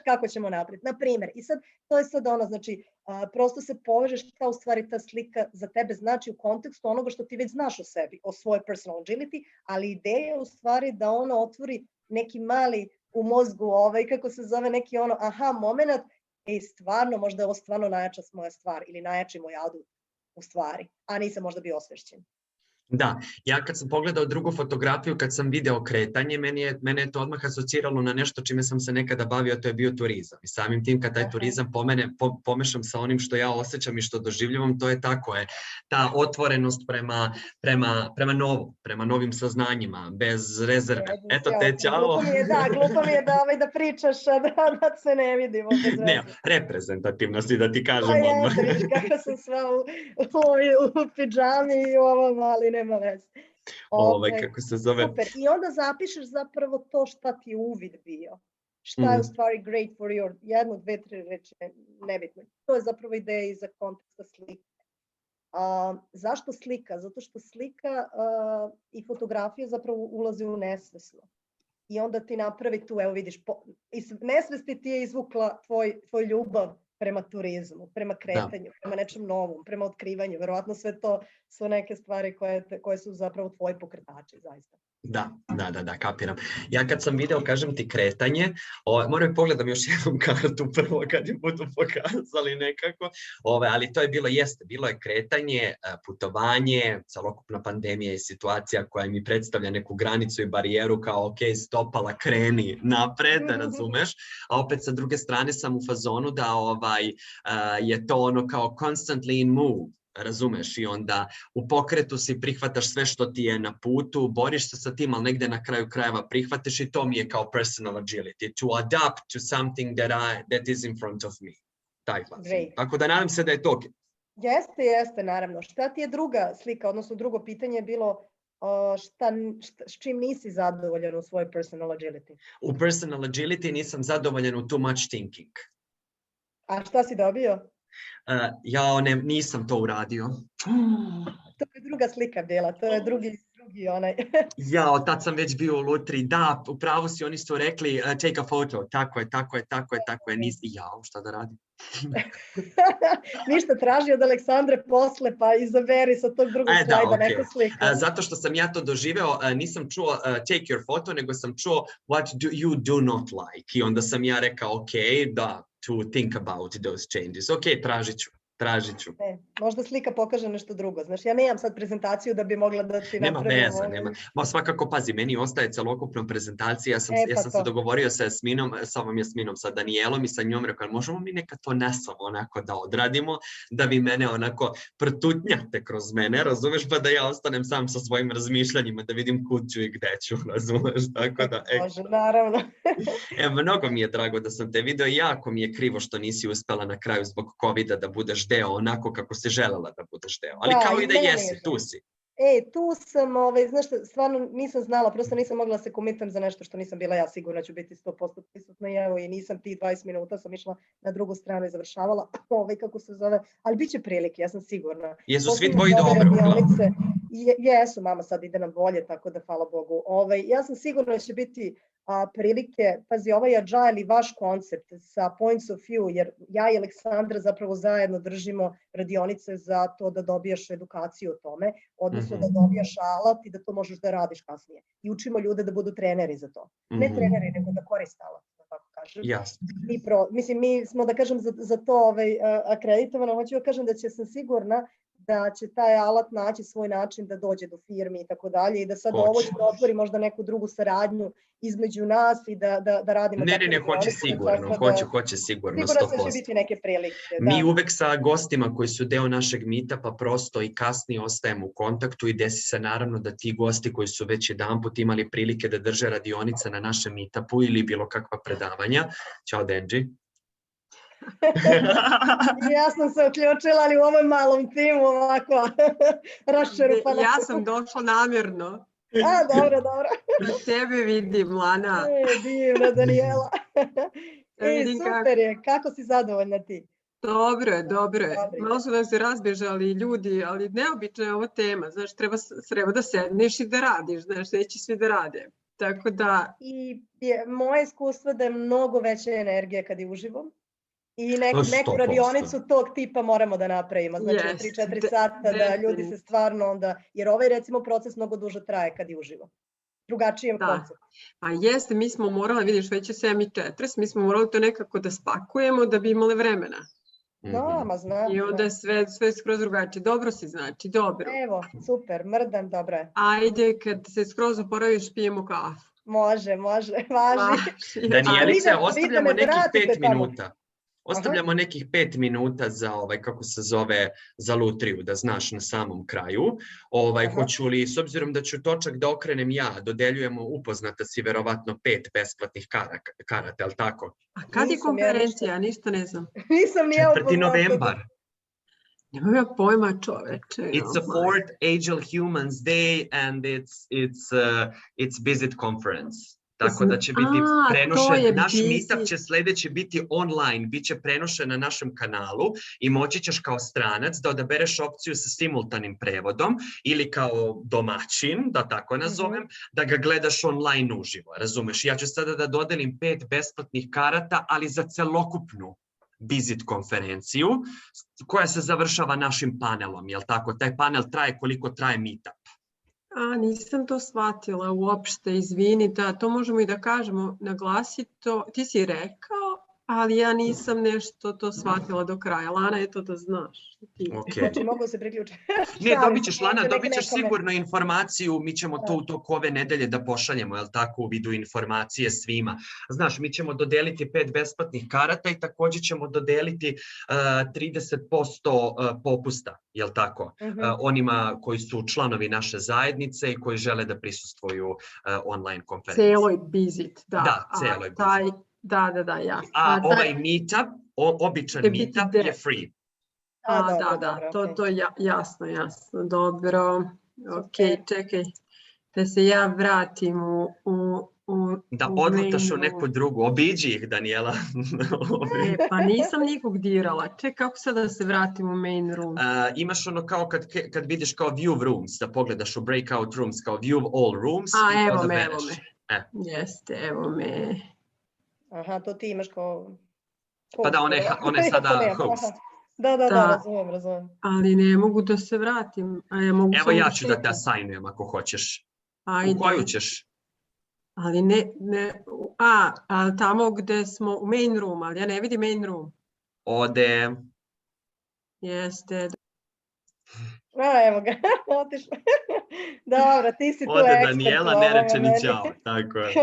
kako ćemo napred. Na primjer, i sad, to je sad ono, znači, prosto se povežeš šta u stvari ta slika za tebe znači u kontekstu onoga što ti već znaš o sebi, o svojoj personal agility, ali ideja je u stvari da ono otvori neki mali u mozgu, kako se zove, neki ono, moment, stvarno, možda je ovo stvarno najjača moja stvar ili najjači moj adut u stvari, a nisam možda bio osvešćen. Da, ja kad sam pogledao drugu fotografiju, kad sam video kretanje, mene je to odmah asociralo na nešto čime sam se nekada bavio, to je bio turizam. I samim tim kad taj turizam pomešam sa onim što ja osjećam i što doživljavam, to je tako je. Ta otvorenost prema novom, prema novim saznanjima, bez rezerve. Eto te, ćao! Glupo mi je da pričaš, da se ne vidimo. Ne, reprezentativno si da ti kažem odmah. Kako sam sva u pidžami i u ovom, ali nema veze. Kako se zove? Super. I onda zapišeš zapravo to šta ti je uvid bio. Šta je u stvari great for your, 1, 2, 3 reči, nebitno. To je zapravo ideja iza konteksta slike. Zašto slika? Zato što slika i fotografija zapravo ulazi u nesvesno. I onda ti napravi tu, evo vidiš, iz nesvesti ti je izvukla tvoj ljubav prema turizmu, prema kretanju, prema nečem novom, prema otkrivanju. Verovatno sve to su neke stvari koje su zapravo tvoji pokretači, zaista. Da, kapiram. Ja kad sam video, kažem ti, kretanje, moram pogledam još jednom kartu prvo kad ju budu pokazali nekako, ali to je bilo je kretanje, putovanje, celokupna pandemija i situacija koja mi predstavlja neku granicu i barijeru kao ok, stopala, kreni napred, razumeš, a opet sa druge strane sam u fazonu da je to ono kao constantly in move. Razumeš, i onda u pokretu si, prihvataš sve što ti je na putu, boriš se sa tim, ali negde na kraju krajeva prihvatiš i to mi je kao personal agility, to adapt to something that is in front of me. Taj fazon. Tako da nadam se da je to. Jeste, naravno. Šta ti je druga slika, odnosno drugo pitanje je bilo s čim nisi zadovoljan u svojoj personal agility? U personal agility nisam zadovoljan u too much thinking. A šta si dobio? Ja nisam to uradio. To je druga slika bila, to je drugi onaj. Ja, tad sam već bio u lutri. Da, upravo si, oni su rekli take a photo. Tako je. Nisi, šta da radim? Ništa, traži od Aleksandre posle, pa izaberi sa tog drugog slajda neku sliku. Zato što sam ja to doživeo, nisam čuo take your photo, nego sam čuo what do you do not like. I onda sam ja rekao, ok, da, to think about those changes. Ok, tražit ću. Možda slika pokaže nešto drugo. Znaš, ja nemam sad prezentaciju da bi mogla da ti napravim. Nema. Ma svakako, pazi, meni ostaje celokupna prezentacija. Ja sam se dogovorio sa Jasminom, sa Danijelom i sa njom rekao, možemo mi neka to nesamo onako da odradimo, da vi mene onako prtutnjate kroz mene, razumeš, pa da ja ostanem sam sa svojim razmišljanjima, da vidim kud ću i gde ću, razumeš, tako da. Može, naravno. Mnogo mi je drago da sam te video, jako mi je krivo što nisi uspela na kraju zbog COVID-a da budeš deo onako kako si želela da budeš deo. Ali kao i da jesi, tu si. Tu sam, znaš što, stvarno nisam znala, prosto nisam mogla da se komitam za nešto što nisam bila ja, sigurno ću biti 100% prisutna i evo i nisam ti 20 minuta, sam išla na drugu stranu i završavala, kako se zove, ali bit će prilike, ja sam sigurna. Jesu svi tvoji dobro, uglavnom? Jesu, mama sad ide nam bolje, tako da hvala Bogu. Ja sam sigurna da će biti prilike, pazi, ovaj Agile i vaš koncept sa points of view, jer ja i Aleksandra zapravo zajedno držimo radionice za to da dobijaš edukaciju o tome, odnosno da dobijaš alat i da to možeš da radiš kasnije. I učimo ljude da budu treneri za to. Ne treneri, nego da koriste alat, da tako kažem. Mislim, mi smo, da kažem, za to akreditovano, hoću da kažem da će sam sigurna da će taj alat naći svoj način da dođe do firmi i tako dalje i da sad ovo će da otvori možda neku drugu saradnju između nas i da radimo. Ne, hoće sigurno, hoće sigurno, 100%. Sigurno će biti neke prilike. Mi uvek sa gostima koji su deo našeg meetupa prosto i kasnije ostajemo u kontaktu i desi se naravno da ti gosti koji su već jedanput imali prilike da drže radionice na našem meetupu ili bilo kakva predavanja. Ćao, Denđi. Ja sam se uključila, ali u ovom malom timu ovako raščerupana. Ja sam došla namjerno. Dobro. Tebe vidim, Lana. Divna, Danijela. Super je, kako si zadovoljna ti? Dobro je. Malo su nam se razbježali ljudi, ali neobična je ova tema. Znaš, treba da sedneš i da radiš, znaš, neće svi da rade. Tako da... I moje iskustvo da je mnogo veća energija kad je uživo. I neku radionicu tog tipa moramo da napravimo, znači 3-4 sata da ljudi se stvarno onda, jer ovaj recimo proces mnogo duže traje kad je uživo. Drugačijem koncept. A jeste, mi smo morali, vidiš, već je 7:40, mi smo morali to nekako da spakujemo da bi imali vremena. Znam. I onda je sve skroz drugačije. Dobro si, znači, dobro. Evo, super, mrdam, dobro je. Ajde, kad se skroz oporaviš, pijemo kafu. Može, važi. Danijelice, ostavljamo nekih 5 minuta. Ostavljamo nekih 5 minuta za za lutriju, da znaš na samom kraju. Hoću li, s obzirom da ću točak da okrenem ja, dodeljujemo, upoznata si verovatno 5 besplatnih karata, je li tako? A kad je konferencija? Ništa ne znam. Nisam ni ja upoznata. 4. novembar. Nemam ja pojma, čoveče. It's a 4th Agile Humans Day and it's visit conference. Tako da će biti prenošen, naš meetup će sljedeći biti online, bit će prenošen na našem kanalu i moći ćeš kao stranac da odabereš opciju sa simultanim prevodom ili kao domaćin, da tako nazovem, da ga gledaš online uživo, razumeš? Ja ću sada da dodelim 5 besplatnih karata, ali za celokupnu Bizit konferenciju koja se završava našim panelom, jel tako? Taj panel traje koliko traje Meetup. Nisam to shvatila uopšte, izvini, da, to možemo i da kažemo, naglasiti to, ti si rekao, ali ja nisam nešto to shvatila do kraja. Lana, eto da znaš. Znači, mogu se priključiti. Ne, dobit ćeš, Lana, dobit ćeš sigurno informaciju, mi ćemo to u toku ove nedelje da pošaljemo, jel tako, u vidu informacije svima. Znaš, mi ćemo dodeliti 5 besplatnih karata i također ćemo dodeliti 30% popusta, jel tako, onima koji su članovi naše zajednice i koji žele da prisustvuju online konferenciji. Celoj Bizit, da. Da, celoj Bizit. Da, jasno. A ovaj Meetup, običan Meetup je free. To je jasno, dobro. Ok, čekaj, da se ja vratim da odlutaš u neku drugu, obiđi ih, Danijela. Pa nisam nikog dirala, čekaj, kako sad da se vratim u main room? Imaš ono kao kad vidiš kao view rooms, da pogledaš u breakout rooms, kao view all rooms. Evo me. Jeste, evo me. Aha, to ti imaš kao... Pa da, one sada host. Da, razumijem. Ali ne mogu da se vratim. Evo ja ću da te assignujem ako hoćeš. U koju ćeš? Ali ali tamo gde smo u main room, ali ja ne vidim main room. Ode. Jeste. Evo ga, otišla. Dobro, ti si tu ekspert. Ode Danijela, ne reče ni ćao, tako je.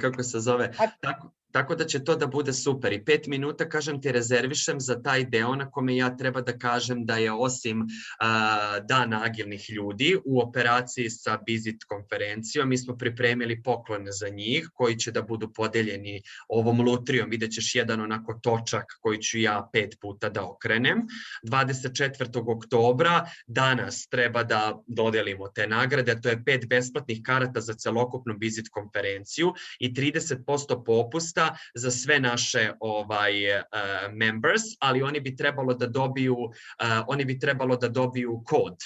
Kako se zove? Tako da će to da bude super. I 5 minuta, kažem ti, rezervišem za taj deo na kome ja treba da kažem da je osim Dana agilnih ljudi u operaciji sa Bizit konferencijom, mi smo pripremili poklone za njih koji će da budu podeljeni ovom lutrijom. Vidjet ćeš jedan onako točak koji ću ja 5 puta da okrenem. 24. oktobra danas treba da dodelimo te nagrade. To je 5 besplatnih karata za celokupnu Bizit konferenciju i 30% popusta za sve naše members, ali oni bi trebalo da dobiju kod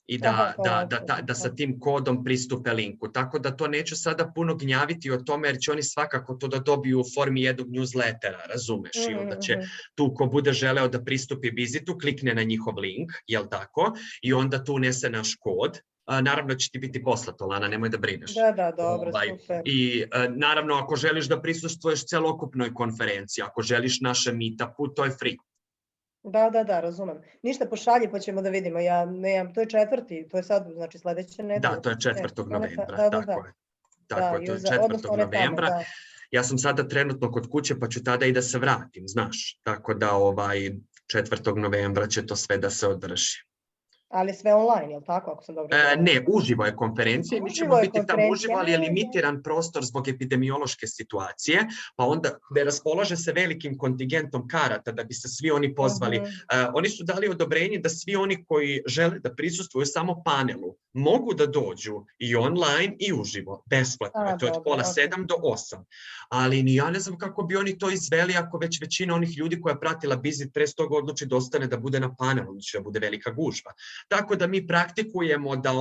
i da sa tim kodom pristupe linku. Tako da to neću sada puno gnjaviti o tome, jer će oni svakako to da dobiju u formi jednog newslettera, razumeš? I onda će tu ko bude želeo da pristupi Bizitu, klikne na njihov link, jel tako? I onda tu unese naš kod. Naravno će ti biti poslato, Lana, nemoj da brineš. Da, dobro, super. I naravno, ako želiš da prisustvuješ celokupnoj konferenciji, ako želiš naše meetupu, to je free. Da, razumem. Ništa, pošalji pa ćemo da vidimo. To je 4. To je sad, znači sledeće nedelje. Da, to je 4. novembra, tako je. Tako je, to je 4. novembra. Ja sam sada trenutno kod kuće, pa ću tada i da se vratim, znaš. Tako da 4. novembra će to sve da se održi. Ali sve online, je li tako, ako sam dobro? Ne, uživo je konferencija, mi ćemo biti tamo uživo, ali je limitiran prostor zbog epidemiološke situacije, pa onda ne raspolaže se velikim kontingentom karata da bi se svi oni pozvali. Oni su dali odobrenje da svi oni koji žele da prisustvuju samo panelu mogu da dođu i online i uživo, besplatno. To je od pola 7 do 8. Ali ni ja ne znam kako bi oni to izveli ako već većina onih ljudi koja je pratila Bizit pre toga odluči da ostane da bude na panelu, da bude velika gužva. Tako da mi praktikujemo da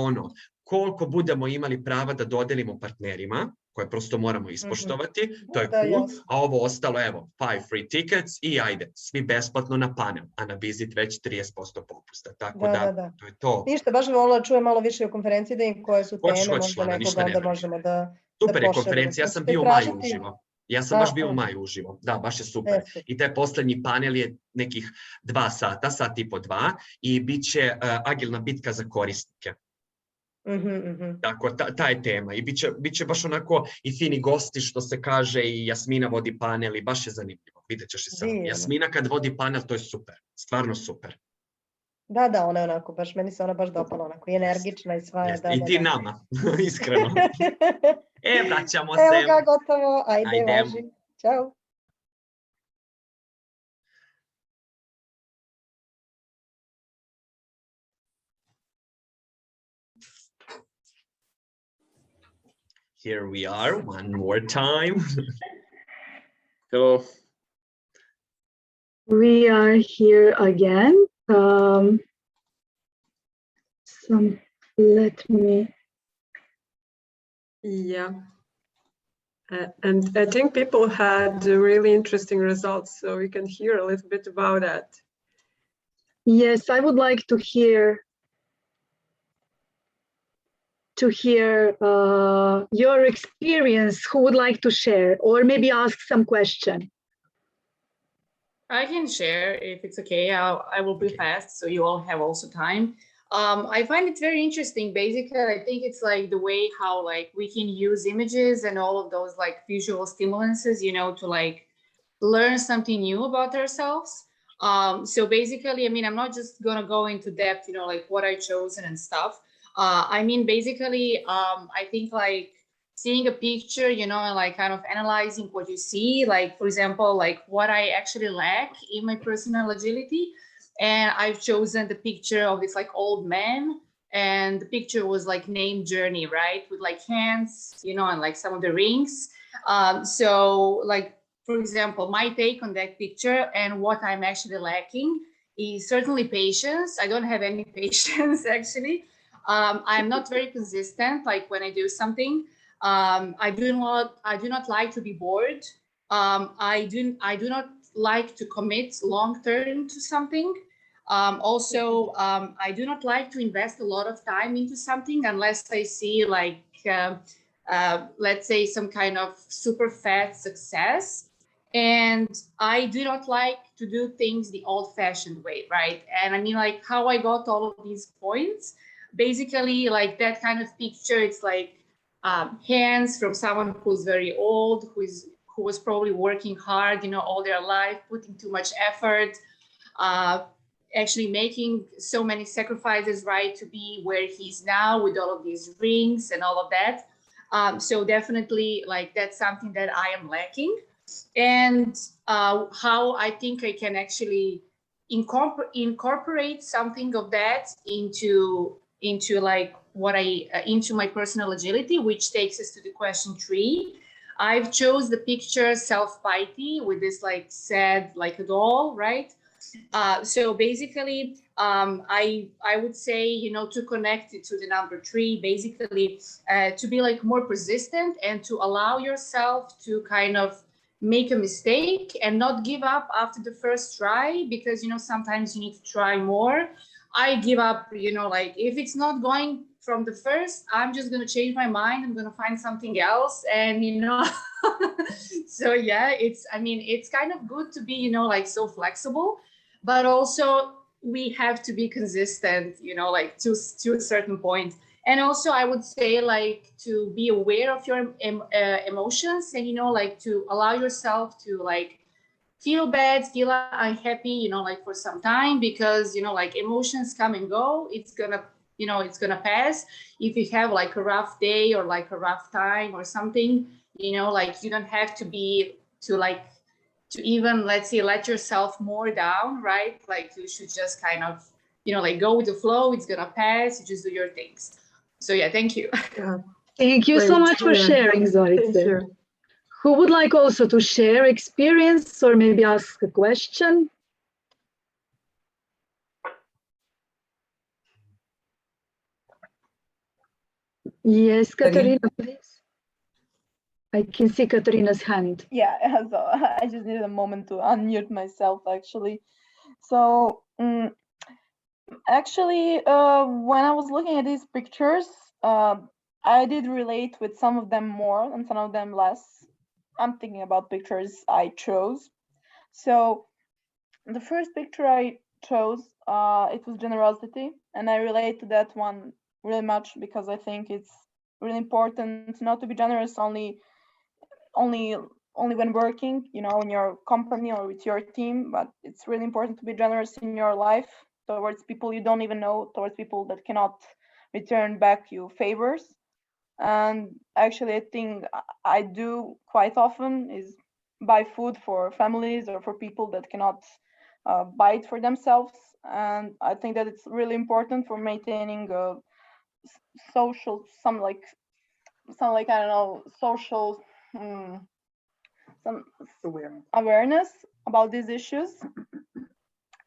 koliko budemo imali prava da dodelimo partnerima, koje prosto moramo ispoštovati, to je cool, a ovo ostalo, evo, 5 free tickets i ajde, svi besplatno na panel, a na Bizit već 30% popusta, tako da, to je to. Ništa, baš bi volila da čujem malo više o konferenciji, da im koje su teme, možda nekoga onda možemo da super je konferencija, ja sam bio u maju uživo. Ja sam baš bio u maju uživo, da, baš je super. I taj poslednji panel je nekih 2 sata, sat i po 2, i bit će agilna bitka za korisnike. Tako, ta je tema. I bit će baš onako i fini gosti, što se kaže, i Jasmina vodi panel i baš je zanimljivo. Vidjet ćeš i sam. Jasmina kad vodi panel, to je super. Stvarno super. Da, ona je onako, baš meni se ona baš dopala, onako i energična i sva. I ti nama, iskreno. Vraćamo se. Evo ga, gotovo. Ajde. Važi. Ćao. Here we are, one more time. Hello. We are here again. Let me. Yeah. And I think people had really interesting results, so we can hear a little bit about that. Yes, I would like to hear your experience. Who would like to share, or maybe ask some question? I can share if it's okay. I will be fast, so you all have also time. I find it very interesting. Basically, I think it's like the way how like we can use images and all of those like visual stimulances, you know, to like learn something new about ourselves. So basically, I mean, I'm not just gonna go into depth, you know, like what I chosen and stuff. I mean, basically, I think like seeing a picture, you know, and like kind of analyzing what you see, like, for example, like what I actually lack in my personal agility. And I've chosen the picture of this like old man, and the picture was like named Journey, right? With like hands, you know, and like some of the rings. So like, for example, my take on that picture and what I'm actually lacking is certainly patience. I don't have any patience actually. I'm not very consistent, like when I do something. I do not like to be bored. I do not like to commit long term to something. Also, I do not like to invest a lot of time into something unless I see like, let's say, some kind of super fast success. And I do not like to do things the old-fashioned way, right? And I mean, like how I got all of these points, basically like that kind of picture, it's like hands from someone who's very old, who was probably working hard, you know, all their life, putting too much effort, actually making so many sacrifices, right, to be where he's now with all of these rings and all of that. So definitely like that's something that I am lacking. And how I think I can actually incorporate something of that into like what into my personal agility, which takes us to the question 3. I've chose the picture self-pity with this like sad like a doll, right? So basically, I would say, you know, to connect it to the number 3, basically to be like more persistent and to allow yourself to kind of make a mistake and not give up after the first try, because, you know, sometimes you need to try more. I give up, you know, like if it's not going from the first, I'm just going to change my mind. I'm going to find something else. And, you know, so yeah, I mean, it's kind of good to be, you know, like so flexible, but also we have to be consistent, you know, like to a certain point. And also I would say like to be aware of your emotions and, you know, like to allow yourself to like feel bad, feel unhappy, you know, like for some time, because, you know, like emotions come and go. It's gonna pass. If you have like a rough day or like a rough time or something, you know, like you don't have to even, let's say, let yourself more down, right? Like you should just kind of, you know, like go with the flow. It's gonna pass. You just do your things. So yeah, thank you. Yeah. Thank you so much for sharing, Zorice. Who would like also to share experience or maybe ask a question? Yes, Katarina, please. I can see Katarina's hand. Yeah, so I just needed a moment to unmute myself, actually. So actually, when I was looking at these pictures, I did relate with some of them more and some of them less. I'm thinking about pictures I chose. So the first picture I chose, it was generosity, and I relate to that one really much because I think it's really important not to be generous only when working, you know, in your company or with your team, but it's really important to be generous in your life towards people you don't even know, towards people that cannot return back you favors. And actually, I think I do quite often is buy food for families or for people that cannot buy it for themselves. And I think that it's really important for maintaining a social, some like I don't know, social some awareness about these issues.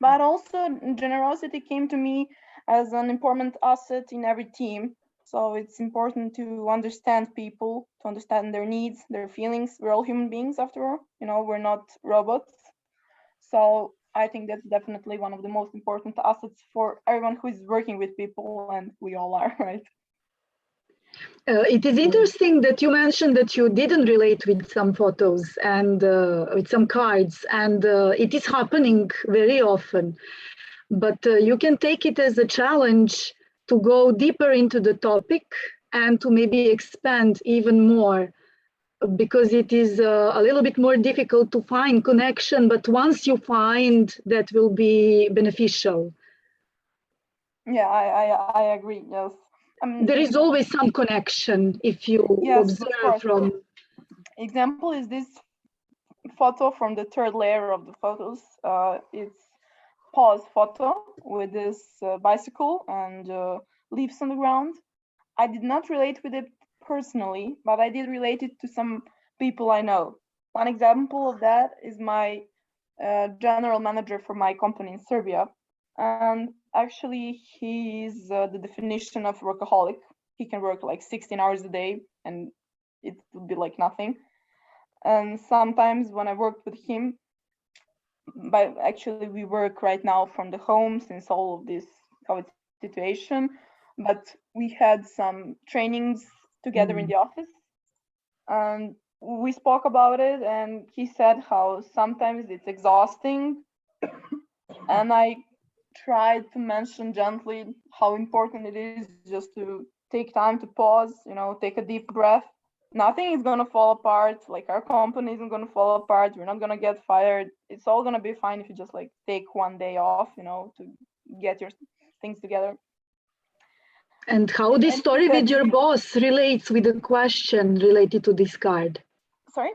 But also generosity came to me as an important asset in every team. So it's important to understand people, to understand their needs, their feelings. We're all human beings after all, we're not robots. So I think that's definitely one of the most important assets for everyone who is working with people, and we all are, right? It is interesting that you mentioned that you didn't relate with some photos and with some cards, and it is happening very often. But you can take it as a challenge to go deeper into the topic and to maybe expand even more, because it is a little bit more difficult to find connection, but once you find, that will be beneficial. Yeah, I agree, yes. There is always some connection if you observe from... Example is this photo from the third layer of the photos. It's pause photo with this bicycle and leaves on the ground. I did not relate with it personally, but I did relate it to some people I know. One example of that is my general manager for my company in Serbia. And actually, he is the definition of workaholic. He can work like 16 hours a day and it would be like nothing. And sometimes when I worked with him, but actually we work right now from the home since all of this COVID situation, but we had some trainings together in the office and we spoke about it, and he said how sometimes it's exhausting. And I tried to mention gently how important it is just to take time to pause, take a deep breath. Nothing is going to fall apart. Like, our company isn't going to fall apart. We're not going to get fired. It's all going to be fine if you just like take one day off, to get your things together. And how this story with your boss relates with the question related to this card? Sorry?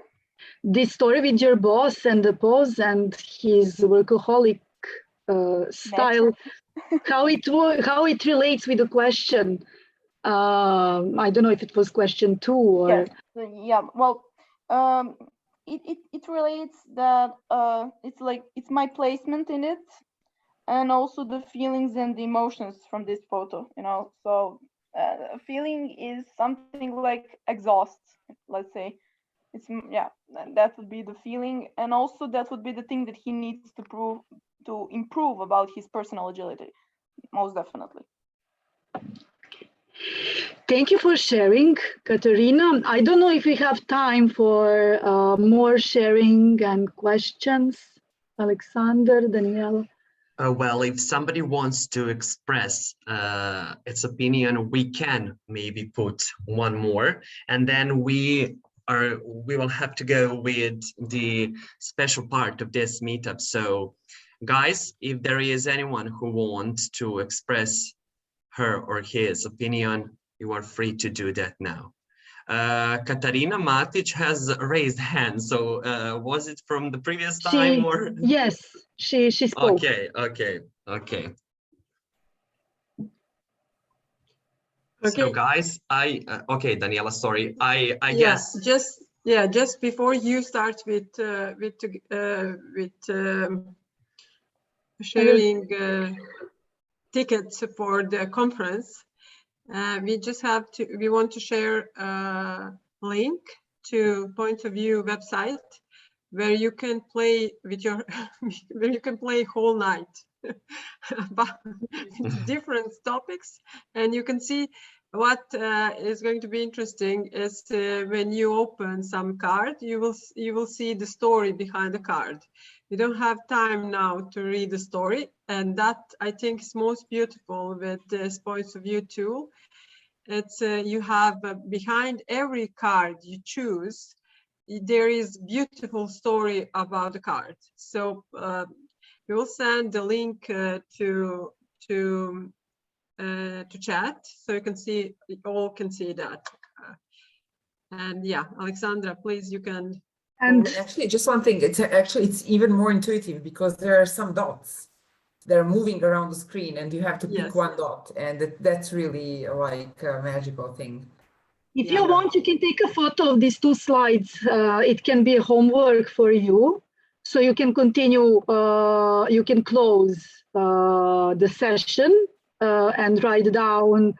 This story with your boss and the pause and his workaholic style, how it relates with the question. I don't know if it was question 2 or... Yes. Yeah, well, it relates that it's my placement in it, and also the feelings and the emotions from this photo, so feeling is something like exhaust, let's say. It's, that would be the feeling, and also that would be the thing that he needs to improve about his personal agility, most definitely. Thank you for sharing, Katerina. I don't know if we have time for more sharing and questions. Aleksandra, Danijela. Well, if somebody wants to express its opinion, we can maybe put one more, and then we will have to go with the special part of this meetup. So, guys, if there is anyone who wants to express her or his opinion, you are free to do that now. Katarina Matić has raised hand. So was it from the previous time or? Yes, she spoke. Okay. So guys, okay, Danijela, sorry. I guess. Just before you start with sharing tickets for the conference, we want to share a link to Point of View website where you can play with where you can play whole night about different topics, and you can see what is going to be interesting is when you open some card, you will see the story behind the card. We don't have time now to read the story, and that I think is most beautiful with this Points of View tool. It's you have behind every card you choose, there is beautiful story about the card. So we will send the link to chat, so you can see, all can see that. And yeah, Aleksandra, please, you can. And actually, just one thing, it's even more intuitive because there are some dots that are moving around the screen and you have to pick one dot, and that's really like a magical thing. If you want, you can take a photo of these 2 slides. It can be homework for you, so you can continue, you can close the session and write down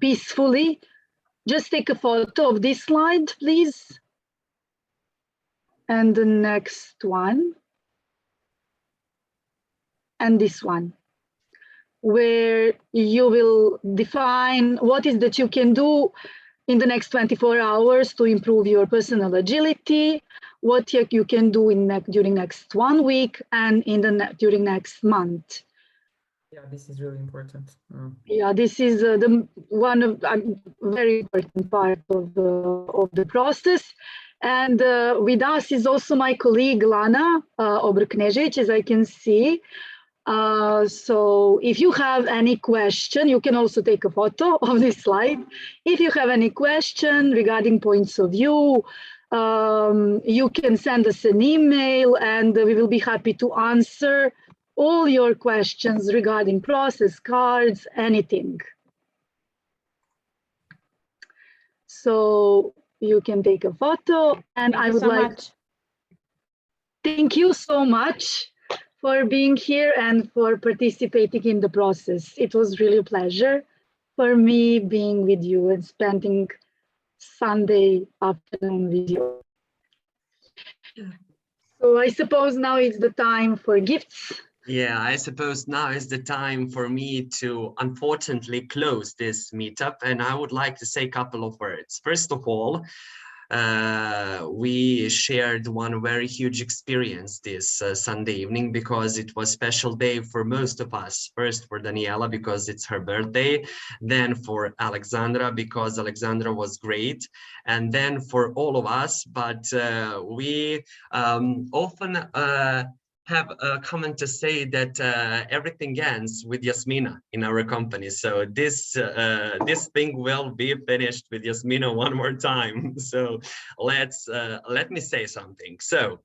peacefully. Just take a photo of this slide, please. And the next one. And this one, where you will define what is that you can do in the next 24 hours to improve your personal agility, what you can do during next 1 week and during next month. Yeah, this is really important. Yeah, this is one of very important part of the process. And with us is also my colleague Lana Obrknežević, as I can see. So if you have any question, you can also take a photo of this slide. If you have any question regarding points of view, you can send us an email and we will be happy to answer all your questions regarding process, cards, anything. So you can take a photo and I would like to thank you so much for being here and for participating in the process. It was really a pleasure for me being with you and spending Sunday afternoon with you. So I suppose now it's the time for gifts. Yeah, I suppose now is the time for me to unfortunately close this meetup, and I would like to say a couple of words. First of all, we shared one very huge experience this Sunday evening because it was a special day for most of us. First for Danijela because it's her birthday, then for Aleksandra because Aleksandra was great, and then for all of us. But we often have a comment to say that everything ends with Yasmina in our company. So this thing will be finished with Yasmina one more time. So let me say something. So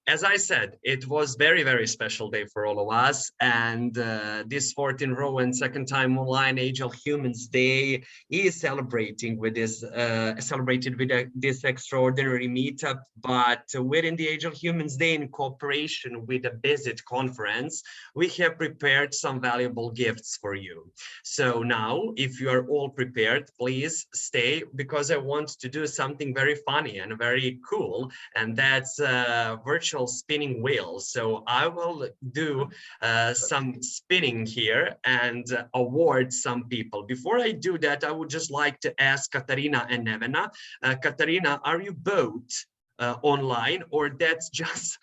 as I said, it was very, very special day for all of us. And this 4th in row and second time online Agile Humans Day is celebrated with this extraordinary meetup. But within the Agile Humans Day, in cooperation with the Visit conference, we have prepared some valuable gifts for you. So now, if you are all prepared, please stay because I want to do something very funny and very cool, and that's virtual spinning wheels. So I will do some spinning here and award some people. Before I do that, I would just like to ask Katarina and Nevena. Katarina, are you both online, or that's just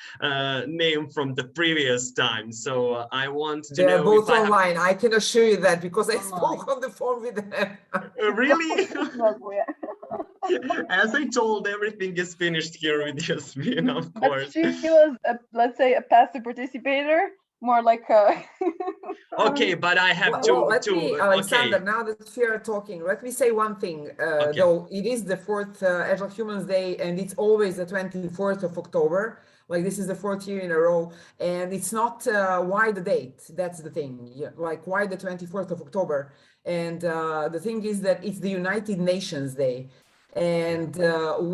name from the previous time? So I want to know. They're both online. I can assure you that because I spoke on the phone with them. Really? As I told, everything is finished here with Yasmin, of course. But she was, let's say, a passive participator, more like a... Okay, but I have Aleksandra, now that we are talking, let me say one thing. Though it is the 4th Agile Humans Day, and it's always the 24th of October. Like this is the 4th year in a row, and it's not why the date. That's the thing. Yeah, like why the 24th of October? And the thing is that it's the United Nations Day. And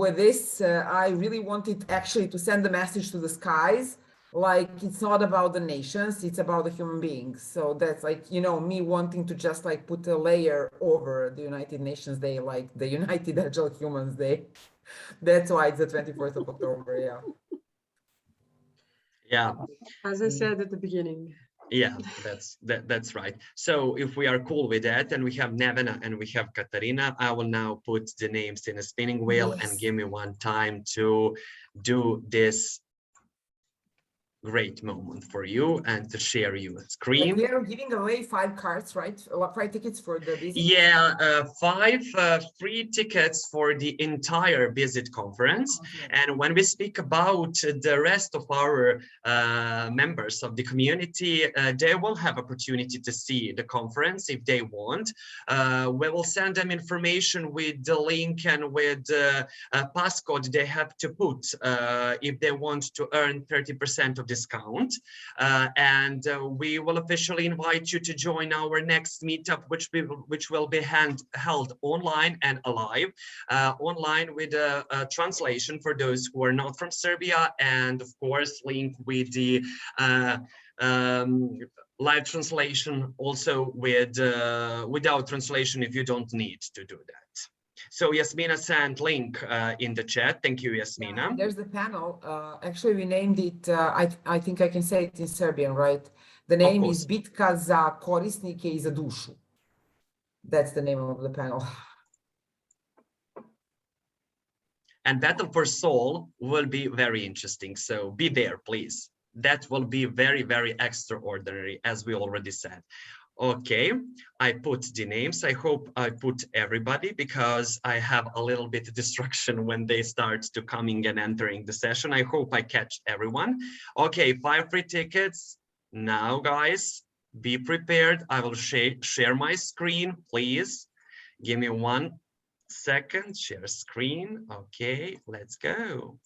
with this, I really wanted actually to send a message to the skies, like it's not about the nations, it's about the human beings. So that's like, you know, me wanting to just like put a layer over the United Nations Day, like the United Agile Humans Day. That's why it's the 24th of October, yeah. Yeah. As I said at the beginning. Yeah, that's right. So if we are cool with that, and we have Nevena and we have Katarina, I will now put the names in a spinning wheel. Yes. And give me one time to do this great moment for you and to share you a screen. And we are giving away 5 cards, right? 5 tickets for the visit. Yeah, 5 free tickets for the entire Visit conference. Okay. And when we speak about the rest of our members of the community, they will have opportunity to see the conference if they want. We will send them information with the link and with a passcode they have to put if they want to earn 30% of discount, and we will officially invite you to join our next meetup, which will be held online and alive, online with a translation for those who are not from Serbia, and of course link with the live translation also with without translation if you don't need to do that. So Yasmina sent link in the chat. Thank you, Yasmina. Yeah, there's the panel. Actually, we named it, I think I can say it in Serbian, right? The name is Bitka za korisnike I za dušu. That's the name of the panel. And Battle for Soul will be very interesting. So be there, please. That will be very, very extraordinary, as we already said. Okay, I put the names. I hope I put everybody because I have a little bit of distraction when they start to coming and entering the session. I hope I catch everyone. Okay, 5 free tickets. Now, guys, be prepared. I will share my screen, please. Give me 1 second. Share screen. Okay, let's go.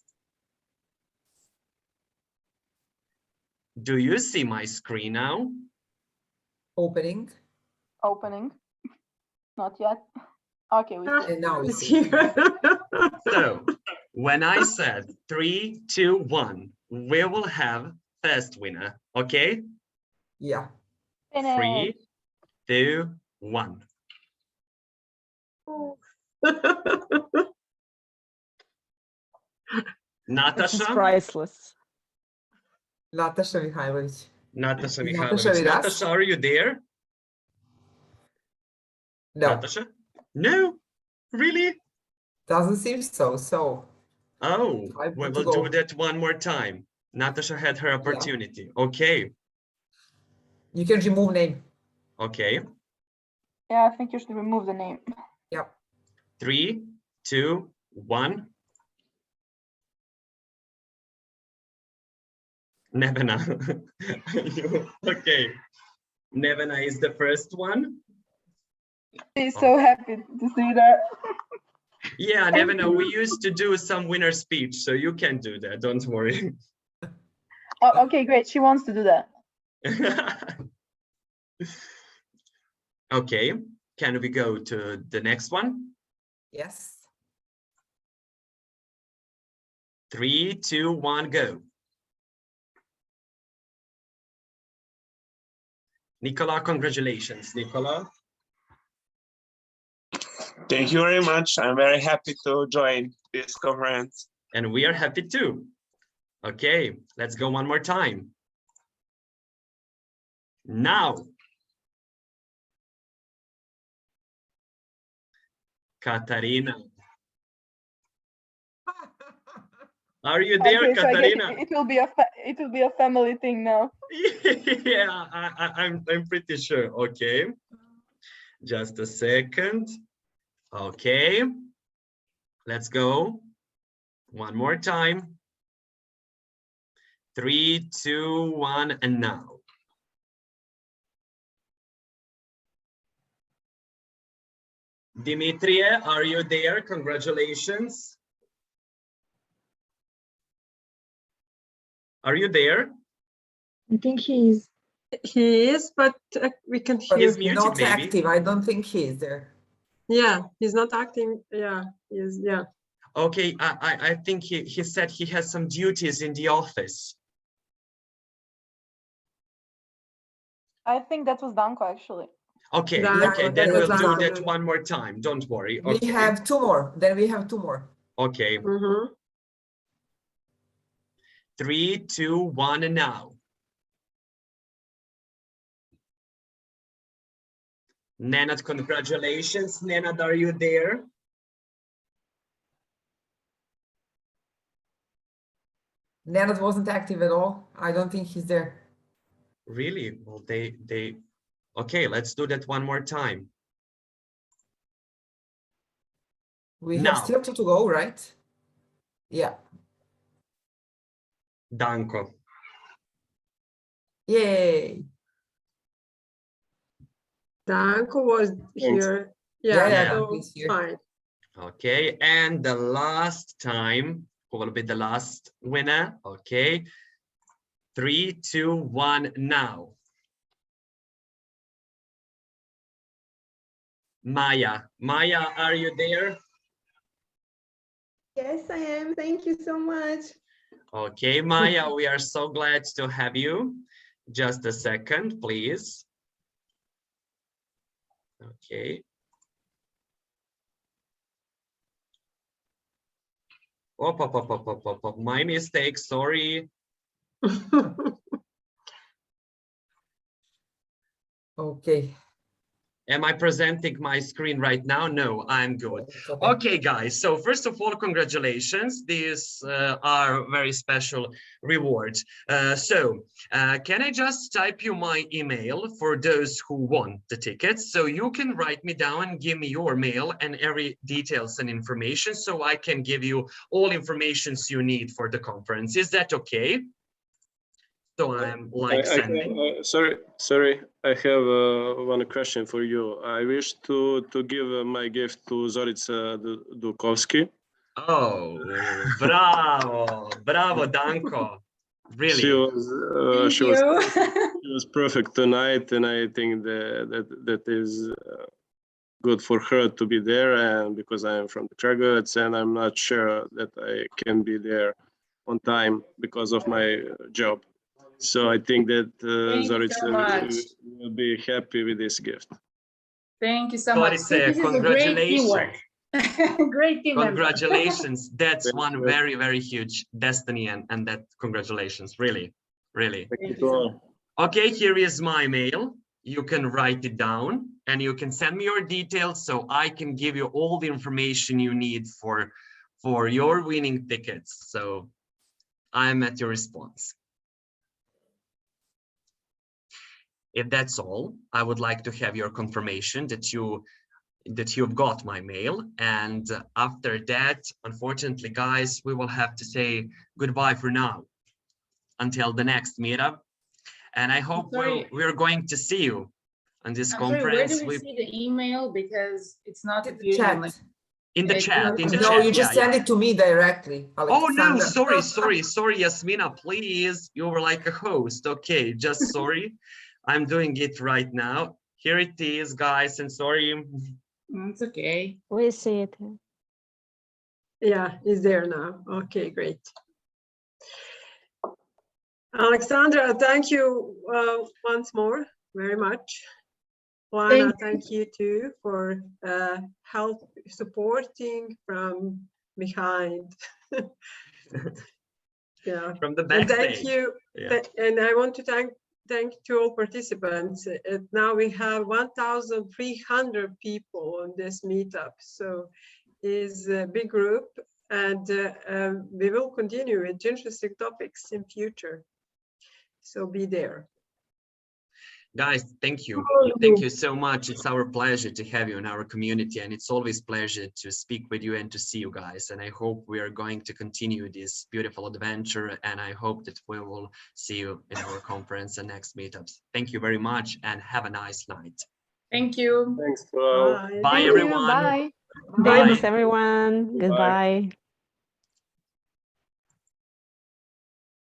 Do you see my screen now? Opening. Not yet. Okay, we see. And now we see. So when I said 3, 2, 1, we will have first winner. Okay? Yeah. 3, 2, 1. Natasha. This is priceless. Natasha Mihajlović. Natasha Is Mihajlović. Natasha with us? Natasha, are you there? No, Natasha? No? Really? doesn't seem so. So Oh, I we want to will do go. that one more time. Natasha had her opportunity. Okay. You can remove name. Okay. Yeah, I think you should remove the name. Yep. 3, 2, 1. Nevena. Okay. Nevena is the first one. She's so happy to see that. Yeah, Nevena, we used to do some winner speech, so you can do that. Don't worry. Oh, okay, great. She wants to do that. Okay. Can we go to the next one? Yes. 3, 2, 1, go. Nicola, congratulations, Nicola. Thank you very much. I'm very happy to join this conference. And we are happy too. Okay, let's go one more time. Now. Katarina. Are you there, Okay, Katarina? So it will be a family thing now. Yeah, I'm pretty sure. Okay, just a second. Okay, let's go one more time. 3, 2, 1, and now. Dimitrie, are you there? Congratulations. Are you there? I think he is. He is, but we can hear. He's muted, Not maybe. active. I don't think he is there. Yeah, he's not acting. Yeah, he is. Yeah. Okay, I think he said he has some duties in the office. I think that was Danko actually. Okay, Danko, okay, that then we'll was do Danko. that one more time. Don't worry. We Okay. have 2 more. Then we have 2 more. Okay. 3, 2, 1, and now. Nenad, congratulations. Nenad, are you there? Nenad wasn't active at all. I don't think he's there. Really? Well, okay, let's do that one more time. We Now. have still 2 to go, right? Yeah. Danko. Yay. Danko was here. Yeah, so he's here. fine. Okay, and the last time, who will be the last winner? Okay. 3, 2, 1, now. Maya. Maya, are you there? Yes, I am. Thank you so much. Okay, Maya, we are so glad to have you. Just a second, please. Okay. Oh, my mistake, sorry. Okay. Am I presenting my screen right now? No, I'm good. Okay, guys. So first of all, congratulations. These are very special rewards. Can I just type you my email for those who want the tickets? So you can write me down and give me your mail and every details and information so I can give you all informations you need for the conference. Is that okay? So I'm like sending. Sorry, I have one question for you. I wish to give my gift to Zorica Dukovski. Oh, bravo, Danko. Really, she was perfect tonight, and I think that is good for her to be there. And because I am from the Kragujevac, and I'm not sure that I can be there on time because of my job. So I think that Zorica will be happy with this gift. Thank you so much. Zorica, congratulations. Great team. Congratulations. That's one very, very huge destiny, and that congratulations, really, really. Thank you. Okay, here is my mail. You can write it down and you can send me your details so I can give you all the information you need for your winning tickets. So I'm at your response. If that's all, I would like to have your confirmation that you've got my mail. And after that, unfortunately, guys, we will have to say goodbye for now until the next meetup. And I hope we're going to see you on this conference. Sorry, where do we see the email? Because it's not In the chat. like, in the chat. No, you just send it to me directly, Aleksandra. Oh no, sorry, Yasmina, please. You were like a host. Okay, just sorry. I'm doing it right now. Here it is, guys, and sorry. It's okay. We see it. Yeah, it's there now. Okay, great. Aleksandra, thank you once more very much. Juana, thank you too for help supporting from behind. Yeah, from the backstage. And thank you. Yeah. And I want to thank to all participants. Now we have 1,300 people on this meetup, so it's a big group, and we will continue with interesting topics in future. So be there. Guys, thank you. Thank you so much. It's our pleasure to have you in our community, and it's always a pleasure to speak with you and to see you guys. And I hope we are going to continue this beautiful adventure, and I hope that we will see you in our conference and next meetups. Thank you very much and have a nice night. Thank you. Thanks to all. Bye, everyone. Bye. Bye. Thanks, everyone. Goodbye.